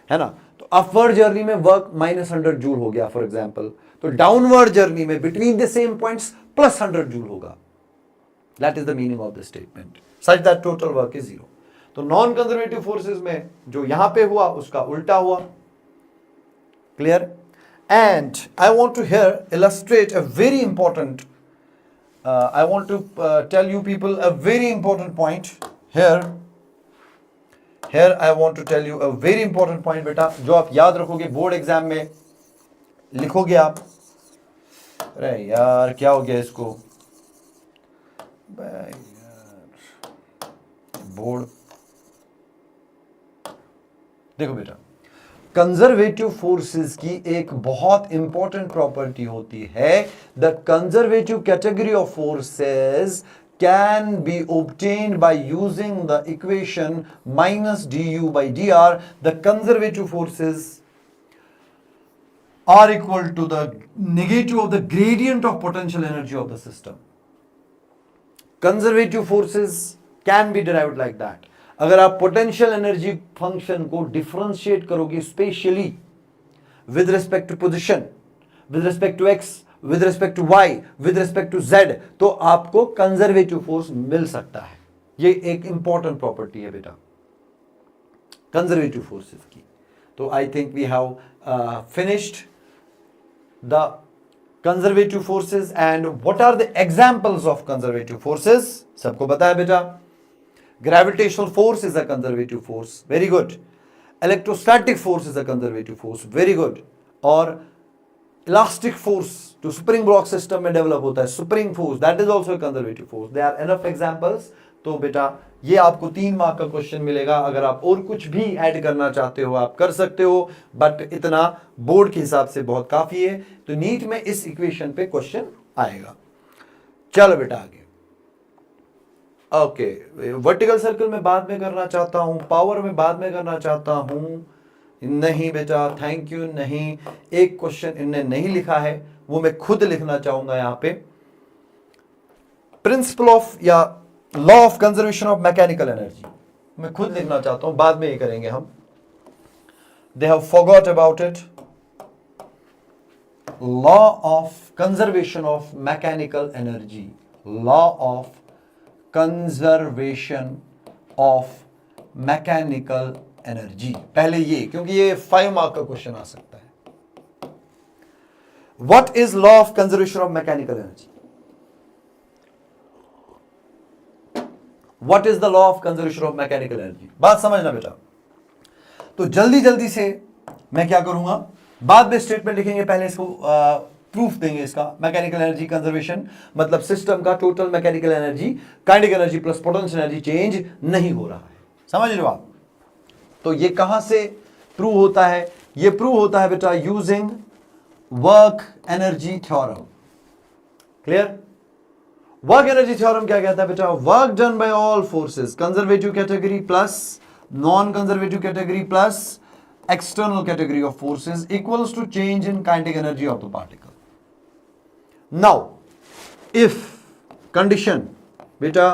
है ना, तो अपवर्ड जर्नी में वर्क -100 जूल हो गया फॉर एग्जांपल, तो डाउनवर्ड जर्नी में between the same points +100 joule होगा. That is the meaning of the statement, such that total work is zero. तो नॉन कंजर्वेटिव फोर्सेस में जो यहां पे हुआ उसका उल्टा हुआ. Clear? And I want to here illustrate a very important, I want to tell you people a very important point here. Here I want to tell you a very important point बेटा, जो आप याद रखोगे board exam में लिखोगे आप. अरे यार क्या हो गया इसको, बोर्ड देखो बेटा, कंजर्वेटिव फोर्सेस की एक बहुत इंपॉर्टेंट प्रॉपर्टी होती है. The conservative category of forces can be obtained by using the equation -du by dr. The conservative forces are equal to the negative of the gradient of potential energy of the system. Conservative forces can be derived like that. अगर आप potential energy function को differentiate करोगे specially with respect to position, with respect to x, with respect to y, with respect to z, तो आपको conservative force मिल सकता है. ये एक इंपॉर्टेंट प्रॉपर्टी है बेटा कंजर्वेटिव फोर्सेस की. तो I think we have finished the conservative forces and what are the examples of conservative forces. सबको पता है बेटा. Gravitational force is a conservative force, very good. Electrostatic force is a conservative force, very good. और elastic force जो spring block system में develop होता है, spring force, that is also conservative force. They are enough examples. तो बेटा ये आपको 3 mark का क्वेश्चन मिलेगा. अगर आप और कुछ भी ऐड करना चाहते हो आप कर सकते हो, बट इतना बोर्ड के हिसाब से बहुत काफी है. तो नीट में इस इक्वेशन पे क्वेश्चन आएगा. चलो बेटा आगे. ओके, वर्टिकल सर्कल में बाद में करना चाहता हूं, पावर में बाद में करना चाहता हूं. नहीं बेटा, थैंक यू नहीं. एक क्वेश्चन इनने नहीं लिखा है, वो मैं खुद लिखना चाहूंगा यहां पे. प्रिंसिपल ऑफ या law of conservation of mechanical energy मैं खुद लिखना चाहता हूं, बाद में ये करेंगे हम. They have forgot about it. Law of conservation of mechanical energy, law of conservation of mechanical energy. पहले ये, क्योंकि ये 5 मार्क का क्वेश्चन आ सकता है. What is law of conservation of mechanical energy? What is the law of conservation of mechanical energy? बात समझना बेटा. तो जल्दी जल्दी से मैं क्या करूंगा, बाद में स्टेटमेंट लिखेंगे, पहले इसको प्रूफ देंगे. इसका मैकेनिकल एनर्जी कंजर्वेशन मतलब सिस्टम का total mechanical energy, kinetic energy plus potential energy change नहीं हो रहा है. समझ रहे हो आप? तो ये कहां से प्रूव होता है? ये प्रूव होता है बेटा using work energy theorem. Clear? Work energy theorem क्या कहता है बेटा? Work done by all forces, conservative category plus non conservative category plus external category of forces equals to change in kinetic energy of the particle. Now if condition बेटा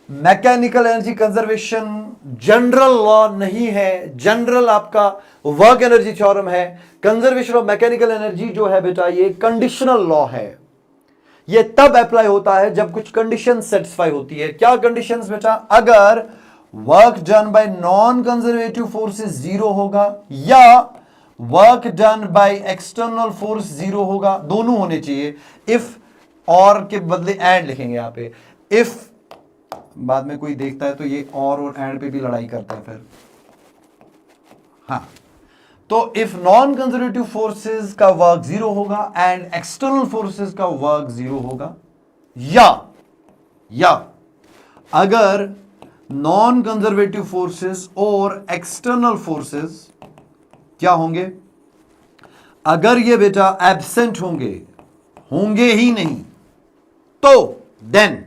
mechanical energy conservation general law नहीं है, general आपका work energy theorem है. Conservation of mechanical energy जो है बेटा ये conditional law है. ये तब अप्लाई होता है जब कुछ कंडीशन सेटिस्फाई होती है. क्या कंडीशंस बेटा? अगर work done by non conservative forces zero होगा या work done by external force zero होगा, दोनों होने चाहिए. इफ और के बदले एंड लिखेंगे यहां पे. इफ बाद में कोई देखता है तो ये और एंड पे भी लड़ाई करता है फिर. हाँ, तो इफ नॉन कंजर्वेटिव फोर्सेस का वर्क जीरो होगा एंड एक्सटर्नल फोर्सेस का वर्क जीरो होगा, या अगर नॉन कंजर्वेटिव फोर्सेस और एक्सटर्नल फोर्सेस क्या होंगे? अगर ये बेटा एब्सेंट होंगे ही नहीं, तो देन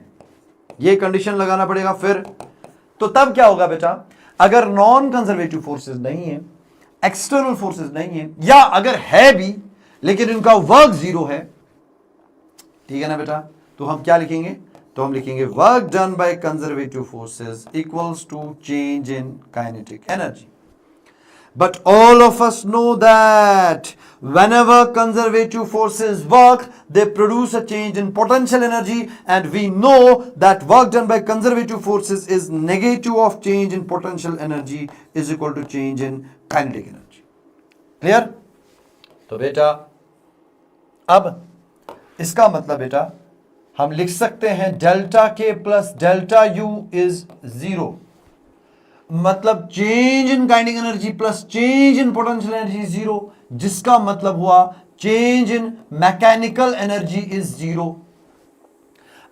ये कंडीशन लगाना पड़ेगा. फिर तो तब क्या होगा बेटा? अगर नॉन कंजर्वेटिव फोर्सेस नहीं है, एक्सटर्नल फोर्सेस नहीं है, या अगर है भी लेकिन इनका वर्क जीरो है, ठीक है ना बेटा? तो हम क्या लिखेंगे? तो हम लिखेंगे work done by conservative forces equals to change in kinetic energy. But all of us know that whenever conservative forces work, they produce a change in potential energy, and we know that work done by conservative forces is negative of change in potential energy is equal to change in kinetic energy. Clear? तो बेटा अब इसका मतलब बेटा हम लिख सकते हैं delta K plus delta U is zero. मतलब change in kinetic energy plus change in potential energy zero, जिसका मतलब हुआ change in mechanical energy is zero.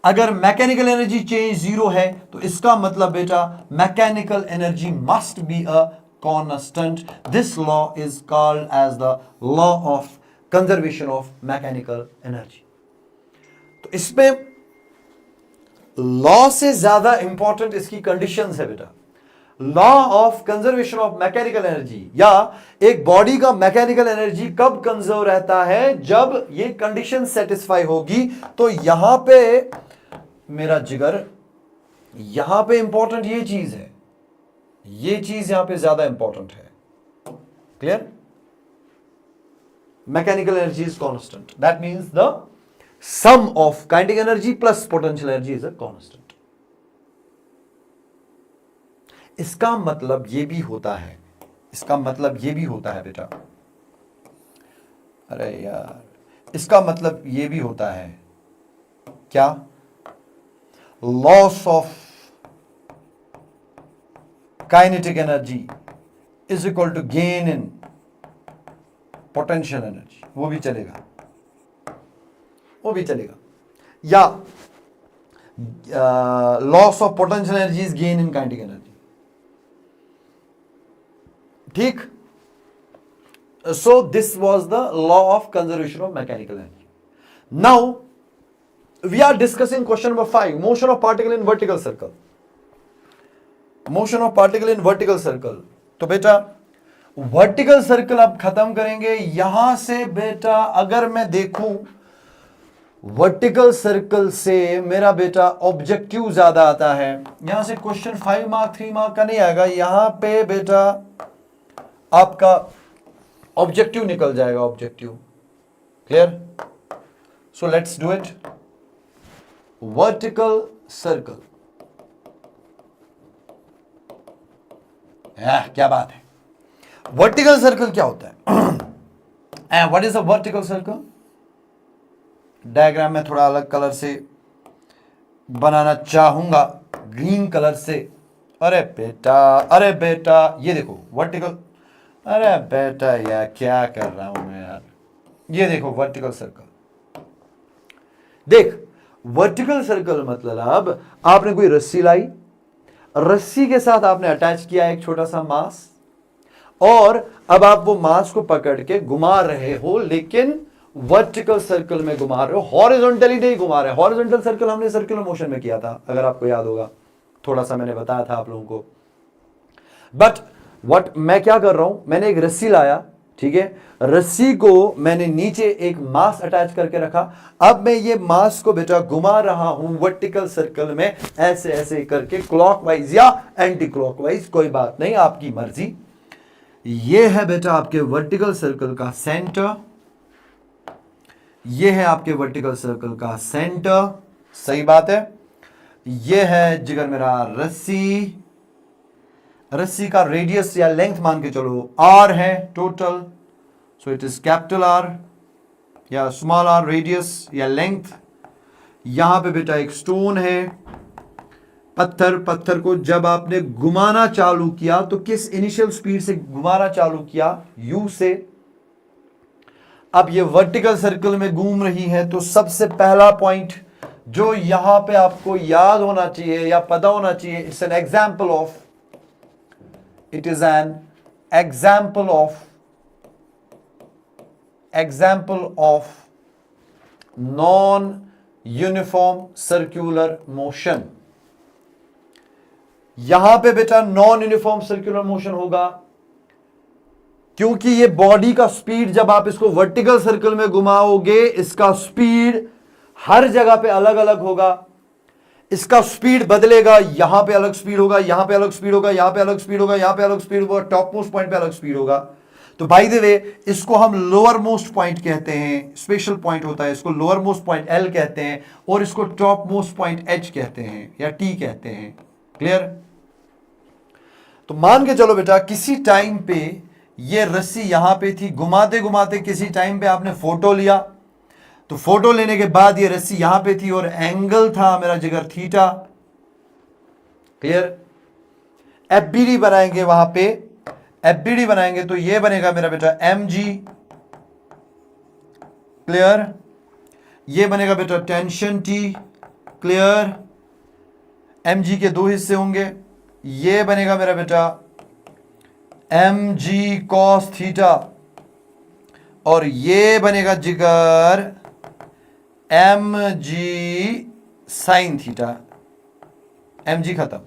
अगर मैकेनिकल एनर्जी चेंज जीरो है तो इसका मतलब बेटा mechanical energy must be a constant. This law is called as the law of conservation of mechanical energy. तो इसमें लॉ से ज्यादा इंपॉर्टेंट इसकी कंडीशंस है बेटा. Law of conservation of mechanical energy, या एक बॉडी का मैकेनिकल एनर्जी कब कंजर्व रहता है? जब ये कंडीशन सेटिस्फाई होगी. तो यहां पे मेरा जिगर, यहां पे इंपॉर्टेंट ये चीज है, ये चीज यहां पे ज्यादा इंपॉर्टेंट है. Clear? Mechanical energy is constant, that means the sum of kinetic energy plus potential energy is a constant. इसका मतलब यह भी होता है इसका मतलब ये भी होता है बेटा, अरे यार, इसका मतलब ये भी होता है क्या, loss of kinetic energy is equal to gain in potential energy, वो भी चलेगा, वो भी चलेगा, या loss of potential energy is gain in kinetic energy, ठीक। So this was the law of conservation of mechanical energy. Now we are discussing question number 5, motion of particle in vertical circle. Motion of particle in vertical circle. तो बेटा vertical circle अब खत्म करेंगे. यहां से बेटा अगर मैं देखूं वर्टिकल सर्कल से मेरा बेटा ऑब्जेक्टिव ज्यादा आता है. यहां से क्वेश्चन 5 मार्क 3 मार्क का नहीं आएगा. यहां पे बेटा आपका ऑब्जेक्टिव निकल जाएगा, objective. Clear? So let's do it. Vertical circle, क्या बात है. वर्टिकल सर्कल क्या होता है? What is a vertical circle? Diagram में थोड़ा अलग कलर से बनाना चाहूंगा, ग्रीन कलर से. अरे बेटा ये देखो वर्टिकल. अरे बेटा यार क्या कर रहा हूं मैं यार. ये देखो वर्टिकल सर्कल. देख वर्टिकल सर्कल मतलब आपने कोई रस्सी लाई, रस्सी के साथ आपने अटैच किया एक छोटा सा मास, और अब आप वो मास को पकड़ के घुमा रहे हो, लेकिन वर्टिकल सर्कल में घुमा रहे हो, हॉरिजॉन्टली नहीं घुमा रहे. हॉरिजॉन्टल सर्कल हमने सर्कुलर मोशन में किया था, अगर आपको याद होगा, थोड़ा सा मैंने बताया था आप लोगों को. बट व्हाट मैं क्या कर रहा हूं, मैंने एक रस्सी लाया, ठीक है, रस्सी को मैंने नीचे एक मास अटैच करके रखा. अब मैं ये मास को बेटा घुमा रहा हूं वर्टिकल सर्कल में, ऐसे ऐसे करके, क्लॉकवाइज या एंटी क्लॉकवाइज, कोई बात नहीं, आपकी मर्जी. ये है बेटा आपके वर्टिकल सर्कल का सेंटर. ये है आपके वर्टिकल सर्कल का सेंटर. सही बात है. ये है जिगर मेरा रस्सी. रस्सी का रेडियस या लेंथ मान के चलो r है total. So it is capital R या स्मॉल r रेडियस या लेंथ. यहां पे बेटा एक स्टोन है, पत्थर को जब आपने घुमाना चालू किया तो किस इनिशियल स्पीड से घुमाना चालू किया? u से. अब ये वर्टिकल सर्कल में घूम रही है, तो सबसे पहला पॉइंट जो यहां पे आपको याद होना चाहिए या पता होना चाहिए, it's an example of, it is an example of non uniform circular motion. यहां पे बेटा नॉन यूनिफॉर्म सर्कुलर मोशन होगा, क्योंकि ये बॉडी का स्पीड जब आप इसको वर्टिकल सर्कल में घुमाओगे, इसका स्पीड हर जगह पे अलग अलग होगा. इसका स्पीड बदलेगा. यहां पे अलग स्पीड होगा, यहां पे अलग स्पीड होगा, यहां पे अलग स्पीड होगा, यहां पे अलग स्पीड होगा, टॉप मोस्ट पॉइंट पे अलग स्पीड होगा. तो बाय द वे इसको हम लोअर मोस्ट पॉइंट कहते हैं, स्पेशल पॉइंट होता है, इसको लोअर मोस्ट पॉइंट L कहते हैं, और इसको टॉप मोस्ट पॉइंट H कहते हैं या T कहते हैं. क्लियर? तो मान के चलो बेटा किसी टाइम पे ये रस्सी यहां पे थी, घुमाते घुमाते किसी टाइम पे आपने फोटो लिया, तो फोटो लेने के बाद ये रस्सी यहां पे थी और एंगल था मेरा जिगर थीटा. क्लियर? एफबीडी बनाएंगे, वहां पे एफबीडी बनाएंगे तो ये बनेगा मेरा बेटा mg. क्लियर? ये बनेगा बेटा टेंशन T. क्लियर? mg के दो हिस्से होंगे. ये बनेगा मेरा बेटा mg cos थीटा, और ये बनेगा जिगर mg sin थीटा. mg खत्म.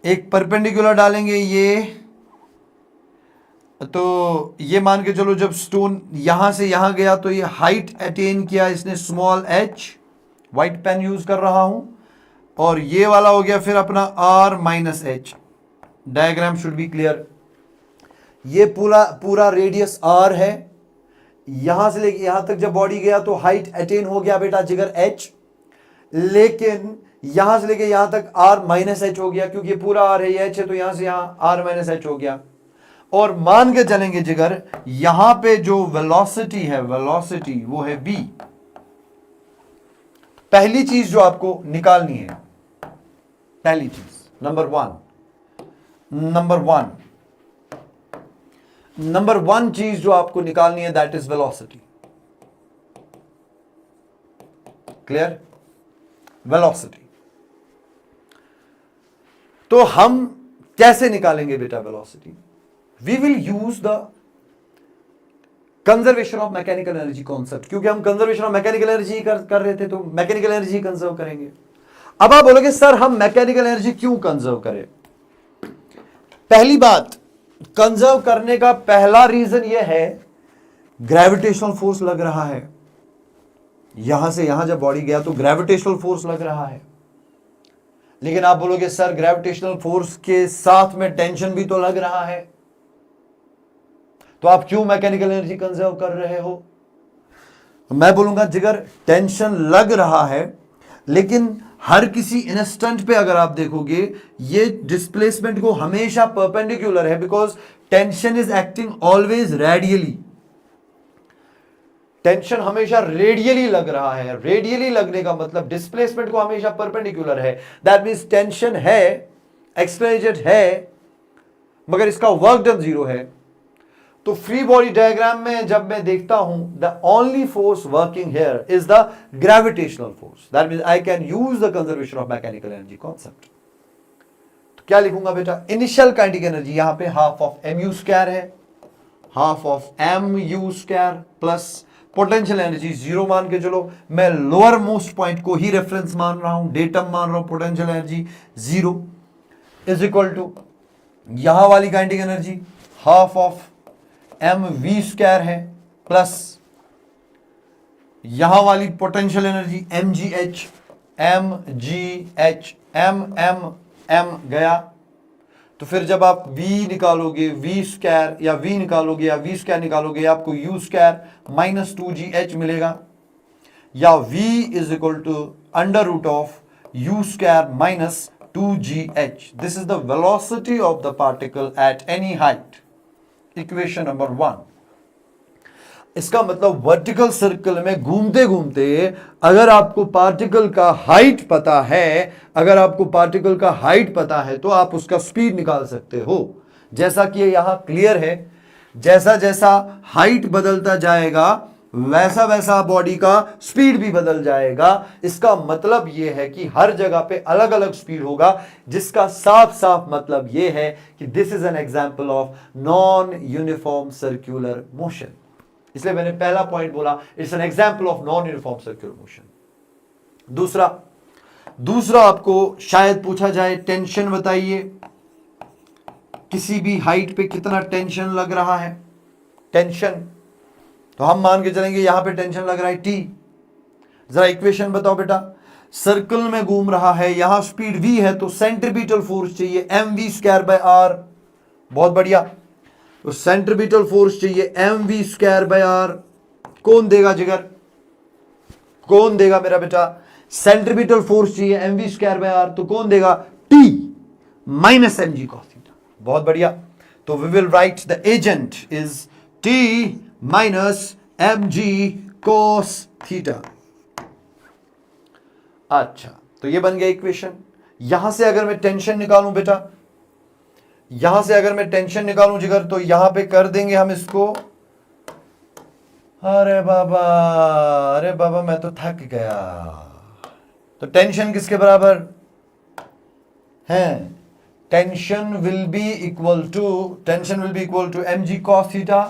एक परपेंडिकुलर डालेंगे ये, तो ये मान के चलो जब स्टोन यहां से यहां गया तो ये हाइट अटेन किया इसने small h. White pen use कर रहा हूं. और ये वाला हो गया फिर अपना r minus h. Diagram should be clear. ये पूरा रेडियस r है. यहां से लेके यहां तक जब बॉडी गया तो हाइट अटेन हो गया बेटा जिगर h, लेकिन यहां से लेके यहां तक r माइनस h हो गया, क्योंकि पूरा r है, ये h है, तो यहां से यहां r माइनस h हो गया. और मान के चलेंगे जिगर यहां पे जो वेलोसिटी है, वेलोसिटी वो है v। पहली चीज जो आपको निकालनी है, पहली चीज नंबर वन चीज जो आपको निकालनी है that is velocity. Clear? Velocity. तो हम कैसे निकालेंगे बेटा velocity? We will use the conservation of mechanical energy concept, क्योंकि हम कंजर्वेशन ऑफ मैकेनिकल एनर्जी कर रहे थे, तो मैकेनिकल एनर्जी कंजर्व करेंगे। अब आप बोलोगे सर हम मैकेनिकल एनर्जी क्यों कंजर्व करें? पहली बात, कंजर्व करने का पहला रीजन यह है ग्रेविटेशनल फोर्स लग रहा है। यहां से यहां जब बॉडी गया तो ग्रेविटेशनल फोर्स लग रहा है, लेकिन आप बोलोगे सर ग्रेविटेशनल फोर्स के साथ में टेंशन भी तो लग रहा है, तो आप क्यों मैकेनिकल एनर्जी कंजर्व कर रहे हो? मैं बोलूंगा जिगर टेंशन लग रहा है, लेकिन हर किसी इंस्टेंट पे अगर आप देखोगे ये डिस्प्लेसमेंट को हमेशा परपेंडिकुलर है, because tension is acting always radially. Tension हमेशा रेडियली लग रहा है। रेडियली लगने का मतलब डिस्प्लेसमेंट को हमेशा परपेंडिकुलर है। दैट मींस टेंशन है, एक्सलरेटेड है, मगर इसका वर्क डन जीरो है। तो फ्री बॉडी डायग्राम में जब मैं देखता हूं the only force working here is the gravitational force, that means I can use the conservation of mechanical energy concept. तो क्या लिखूंगा बेटा? इनिशियल काइनेटिक एनर्जी यहां पे हाफ ऑफ mu स्क्वायर है, half of mu square plus potential energy zero मान के चलो। मैं लोअर मोस्ट पॉइंट को ही रेफरेंस मान रहा हूं, डेटम मान रहा हूं, potential energy zero is equal to यहां वाली kinetic energy half of mv square है प्लस यहां वाली पोटेंशियल एनर्जी mgh m गया। तो फिर जब आप v निकालोगे, v स्क्वायर या v निकालोगे या v स्क्वायर निकालोगे, आपको u स्क्वायर माइनस 2gh मिलेगा, या v is equal to under root of u square minus 2gh। This is the velocity of the particle at any height. Equation number 1। इसका मतलब vertical circle में घूमते घूमते अगर आपको पार्टिकल का हाइट पता है, अगर आपको पार्टिकल का हाइट पता है तो आप उसका स्पीड निकाल सकते हो। जैसा कि यहां क्लियर है, जैसा जैसा हाइट बदलता जाएगा वैसा वैसा बॉडी का स्पीड भी बदल जाएगा। इसका मतलब यह है कि हर जगह पे अलग अलग स्पीड होगा, जिसका साफ साफ मतलब यह है कि this is an example of non uniform circular motion. इसलिए मैंने पहला पॉइंट बोला, it's an example of non uniform circular motion. दूसरा आपको शायद पूछा जाए, टेंशन बताइए, किसी भी हाइट पे कितना टेंशन लग रहा है? टेंशन तो हम मान के चलेंगे यहां पे टेंशन लग रहा है T। जरा इक्वेशन बताओ बेटा। सर्कल में घूम रहा है, यहां स्पीड v है, तो सेंट्रीपिटल फोर्स चाहिए mv स्क्वायर बाय r। बहुत बढ़िया। तो सेंट्रीपिटल फोर्स चाहिए mv स्क्वायर बाय r। कौन देगा जिगर? कौन देगा मेरा बेटा? सेंट्रीपिटल फोर्स चाहिए mv स्क्वायर बाय r, तो कौन देगा? T minus mg cos theta. बहुत बढ़िया। तो we will write the agent is T minus mg cos theta. अच्छा, तो ये बन गया इक्वेशन। यहां से अगर मैं टेंशन निकालूं बेटा, यहां से अगर मैं टेंशन निकालूं जिगर, तो यहां पे कर देंगे हम इसको। अरे बाबा मैं तो थक गया। तो टेंशन किसके बराबर है? Tension will be equal to mg cos theta,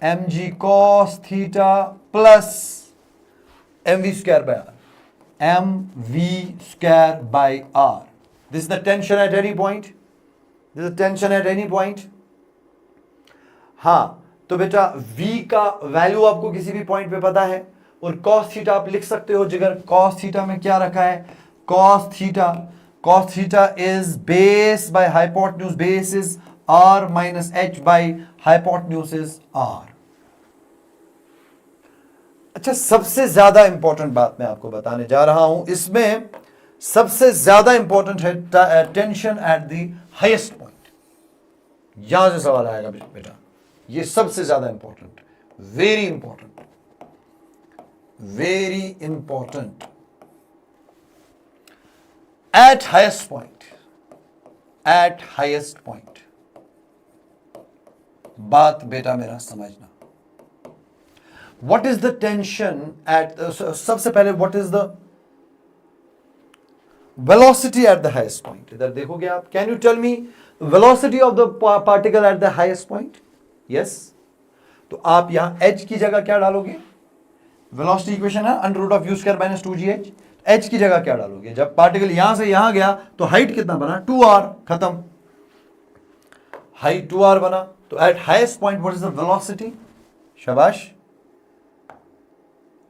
mg cos theta plus mv square by r, mv square by r। This is the tension at any point, this is tension at any point. हां, तो बेटा v का value आपको किसी भी point पे पता है, और cos थीटा आप लिख सकते हो जिगर। cos थीटा में क्या रखा है? cos theta is base by hypotenuse, base is r minus h by hypotenuse is r। अच्छा, सबसे ज्यादा इंपॉर्टेंट बात मैं आपको बताने जा रहा हूं। इसमें सबसे ज्यादा इंपॉर्टेंट है tension at the highest point. यहां से सवाल आएगा बेटा, ये सबसे ज्यादा important, very important, very important. At highest point, at highest point, बात बेटा मेरा समझना, what is the tension at, सबसे पहले what is the velocity at the highest point. इधर देखोगे आप, can you tell me velocity of the particle at the highest point? Yes, तो आप यहां h की जगह क्या डालोगे? वेलोसिटी इक्वेशन है under root of u square minus 2gh। h की जगह क्या डालोगे? जब पार्टिकल यहां से यहां गया तो हाइट कितना बना? 2r, खत्म, हाइट 2r बना। तो at highest point what is the velocity? शाबाश,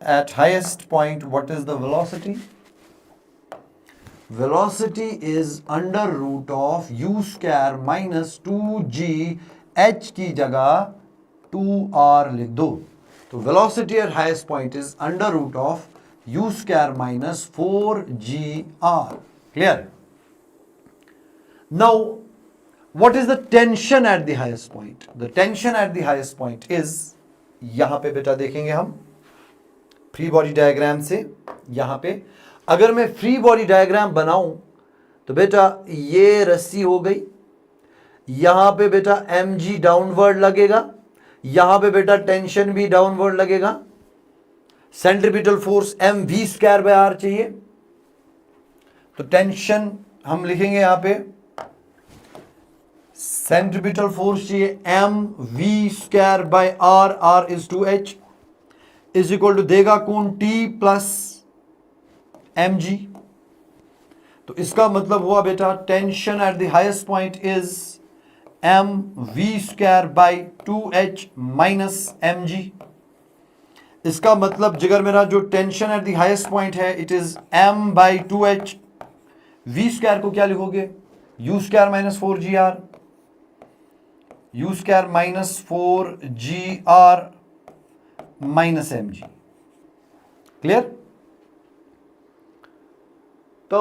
at highest point what is the velocity? Velocity is under root of u square minus 2g, h की जगह 2r लिख दो। तो velocity at highest point is under root of u square minus 4gr. Clear? Now, what is the tension at the highest point? The tension at the highest point is, यहां पे बेटा देखेंगे हम फ्री बॉडी डायग्राम से, यहां पे अगर मैं फ्री बॉडी डायग्राम बनाऊं तो बेटा ये रस्सी हो गई, यहां पे बेटा mg डाउनवर्ड लगेगा, यहां पे बेटा टेंशन भी डाउनवर्ड लगेगा, centripetal force mv square by r चाहिए। तो टेंशन हम लिखेंगे यहां पे, सेंट्रीपिटल फोर्स चाहिए mv square by r, r is 2h, is equal to देगा कौन? t plus mg। तो इसका मतलब हुआ बेटा tension at the highest point is mv square by 2h minus mg। इसका मतलब जिगर मेरा जो tension at the highest point है it is m by 2h। v square को क्या लिखोगे? u square minus 4gr, u square minus 4gr minus mg। Clear? तो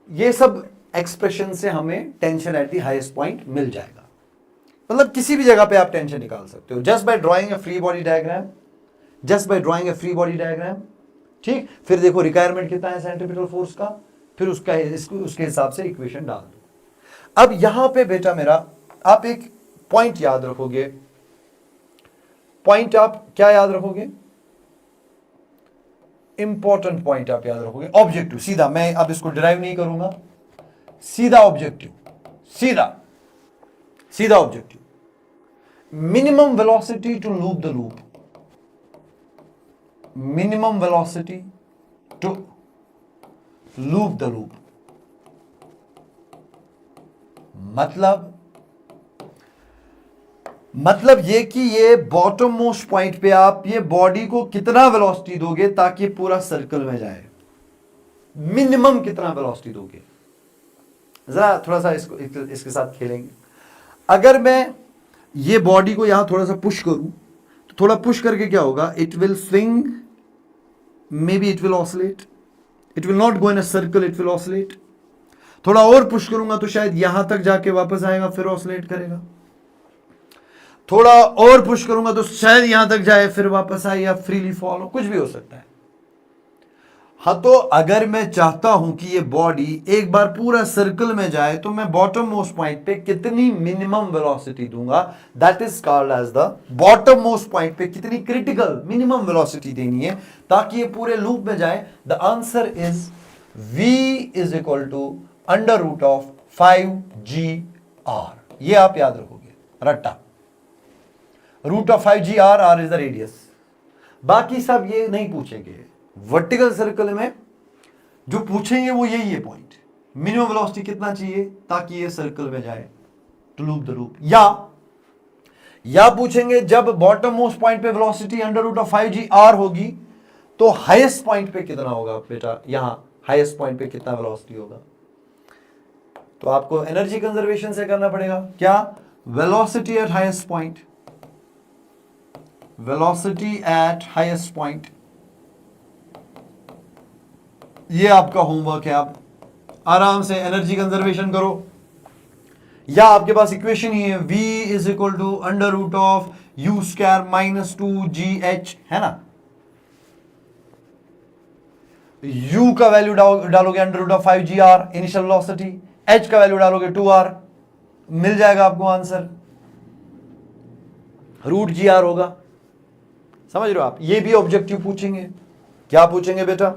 ये सब एक्सप्रेशन से हमें tension at the highest point मिल जाएगा। मतलब किसी भी जगह पे आप टेंशन निकाल सकते हो just by drawing a free body diagram, just by drawing a free body diagram. ठीक, फिर देखो रिक्वायरमेंट कितना है सेंट्रीपिटल फोर्स का, फिर उसके हिसाब से इक्वेशन डाल दो। अब यहां पे बेटा मेरा आप एक पॉइंट याद रखोगे, पॉइंट आप क्या याद रखोगे? इंपॉर्टेंट पॉइंट आप याद रखोगे, ऑब्जेक्टिव। सीधा मैं अब इसको डिराइव नहीं करूंगा, सीधा ऑब्जेक्टिव, सीधा सीधा objective. Minimum velocity to loop the loop, minimum velocity to loop the loop. मतलब ये कि ये बॉटम मोस्ट पॉइंट पे आप ये बॉडी को कितना वेलोसिटी दोगे ताकि पूरा सर्कल में जाए, मिनिमम कितना वेलोसिटी दोगे? जरा थोड़ा सा इसके साथ खेलेंगे। अगर मैं ये बॉडी को यहां थोड़ा सा पुश करूं तो थोड़ा पुश करके क्या होगा? It will swing, may be it will oscillate, it will not go in a circle, it will oscillate. थोड़ा और पुश करूंगा तो शायद यहां तक जाके वापस आएगा, फिर ऑसिलेट करेगा। थोड़ा और पुश करूंगा तो शायद यहां तक जाए, फिर वापस आए, या फ्रीली फॉल हो, कुछ भी हो सकता है। हाँ, तो अगर मैं चाहता हूं कि ये बॉडी एक बार पूरा सर्कल में जाए तो मैं बॉटम मोस्ट पॉइंट पे कितनी मिनिमम वेलोसिटी दूंगा, that is called as the bottom most point पे कितनी क्रिटिकल मिनिमम वेलोसिटी देनी है ताकि ये पूरे लूप में जाए। The answer is v is equal to under root of 5gr। ये आप याद रखोगे रट्टा, root of 5gr, r is the radius. बाकी सब ये नहीं पूछेंगे, वर्टिकल सर्कल में जो पूछेंगे वो यही है पॉइंट, मिनिमम वेलोसिटी कितना चाहिए ताकि ये सर्कल में जाए टू लूप द लूप। या पूछेंगे जब बॉटम मोस्ट पॉइंट पे velocity under root of 5gr होगी तो हाईएस्ट पॉइंट पे कितना होगा बेटा, यहां हाईएस्ट पॉइंट पे कितना वेलोसिटी होगा। तो आपको एनर्जी कंजर्वेशन से करना पड़ेगा। क्या? Velocity at highest point, velocity at highest point, ये आपका होमवर्क है। आप आराम से एनर्जी कंजर्वेशन करो। या आपके पास इक्वेशन ही है v is equal to under root of u square minus 2gh, है ना। u का वैल्यू डालोगे under root of 5gr initial velocity, h का वैल्यू डालोगे 2r, मिल जाएगा आपको आंसर, रूट gr होगा। समझ रहे हो आप। ये भी ऑब्जेक्टिव पूछेंगे। क्या पूछेंगे बेटा,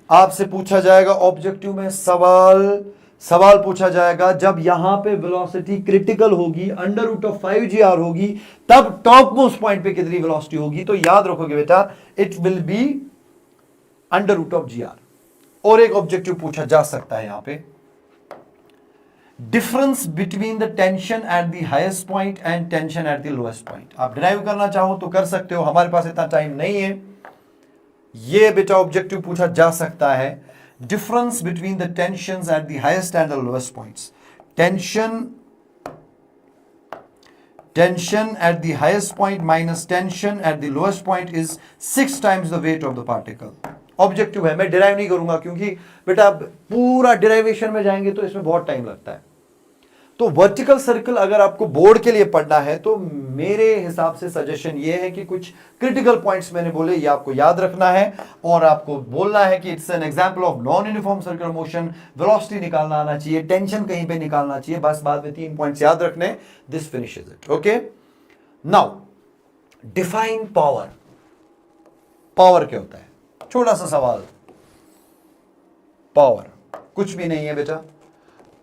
आपसे पूछा जाएगा ऑब्जेक्टिव में सवाल पूछा जाएगा, जब यहां पे वेलोसिटी क्रिटिकल होगी, अंडर रूट ऑफ 5gr होगी, तब टॉप मोस्ट पॉइंट पे कितनी वेलोसिटी होगी। तो याद रखोगे बेटा, it will be under root of gr। और एक ऑब्जेक्टिव पूछा जा सकता है यहां पे, difference between the tension at the highest point and tension at the lowest point. आप डिराइव करना चाहो तो कर सकते हो, हमारे पास इतना टाइम नहीं है। ये बेटा ऑब्जेक्टिव पूछा जा सकता है, difference between the tensions eight the highest and the lowest points. Tension at the highest point minus tension at the lowest point is 6 times the weight of the particle. Objective है, मैं derive नहीं करूंगा क्योंकि बेटा पूरा derivation में जाएंगे तो इसमें बहुत टाइम लगता है। तो वर्टिकल सर्कल अगर आपको बोर्ड के लिए पढ़ना है तो मेरे हिसाब से सजेशन ये है कि कुछ क्रिटिकल पॉइंट्स मैंने बोले, ये आपको याद रखना है और आपको बोलना है कि it's an example of non uniform circular motion, velocity निकालना आना चाहिए, टेंशन कहीं पे निकालना चाहिए, बस बाद में 3 पॉइंट्स याद रखने, this finishes it. Okay, now define power. Power क्या होता है, छोटा सा सवाल। पावर कुछ भी नहीं है बेटा,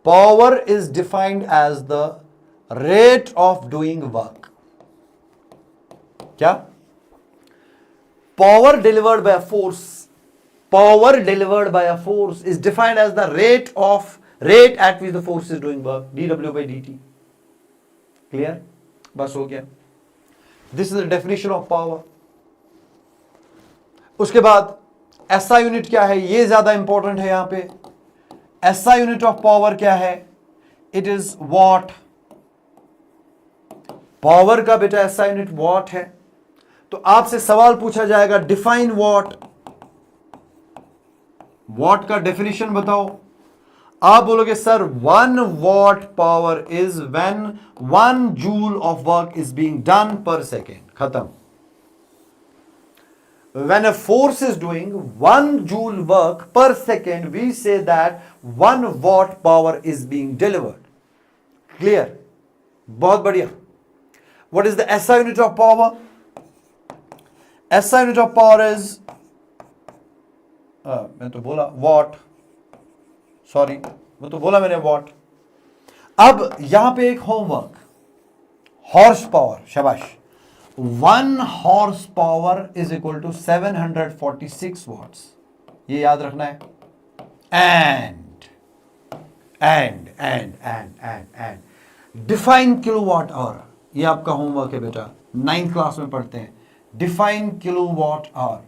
power is defined as the rate of doing work. क्या, power delivered by force, power delivered by a force is defined as the rate at which the force is doing work, dw by dt। Clear, बस हो गया। This is the definition of power. उसके बाद SI unit क्या है, ये ज्यादा important है यहां पे। SI यूनिट ऑफ पावर क्या है, इट इज वॉट। पावर का बेटा SI यूनिट वॉट है। तो आपसे सवाल पूछा जाएगा, डिफाइन वॉट। वॉट का डेफिनेशन बताओ। आप बोलोगे sir 1 what power is when 1 joule of work is being done पर सेकेंड। खत्म। When a force is doing 1 joule work per second, we say that 1 watt power is being delivered. Clear? बहुत बढ़िया। What is the SI unit of power? SI unit of power is मैं तो बोला watt, sorry मैं तो बोला मैंने watt। अब यहां पे एक होमवर्क, हॉर्स पावर, शाबाश। 1 horse power is equal to 746 watts, ये याद रखना है। एंड डिफाइन किलोवाट आवर, ये आपका होमवर्क है बेटा, 9th क्लास में पढ़ते हैं। डिफाइन किलोवाट आवर,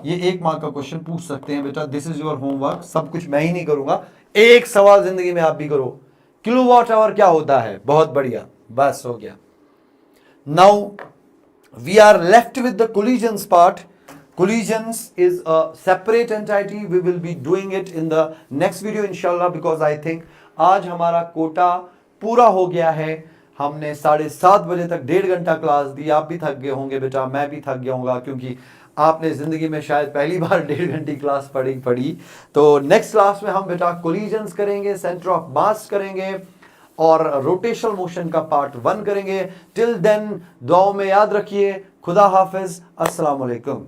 ये 1 मार्क का क्वेश्चन पूछ सकते हैं बेटा। This is your homework. सब कुछ मैं ही नहीं करूंगा, एक सवाल जिंदगी में आप भी करो, किलोवाट आवर क्या होता है। बहुत बढ़िया, बस हो गया। Now we are left with the collisions part. Collisions is a separate entity. We will be doing it in the next video inshallah, because I think आज हमारा कोटा पूरा हो गया है। हमने 7:30 बजे तक 1.5 घंटा क्लास दी। आप भी थक गए होंगे बेटा, मैं भी थक गया होऊंगा, क्योंकि आपने जिंदगी में शायद पहली बार 1.5 घंटे क्लास पढ़ी। तो नेक्स्ट क्लास में हम बेटा कोलिजन्स करेंगे, सेंटर ऑफ मास करेंगे और रोटेशनल मोशन का पार्ट 1 करेंगे। टिल देन दुआओं में याद रखिए। खुदा हाफिज, अस्सलाम वालेकुम।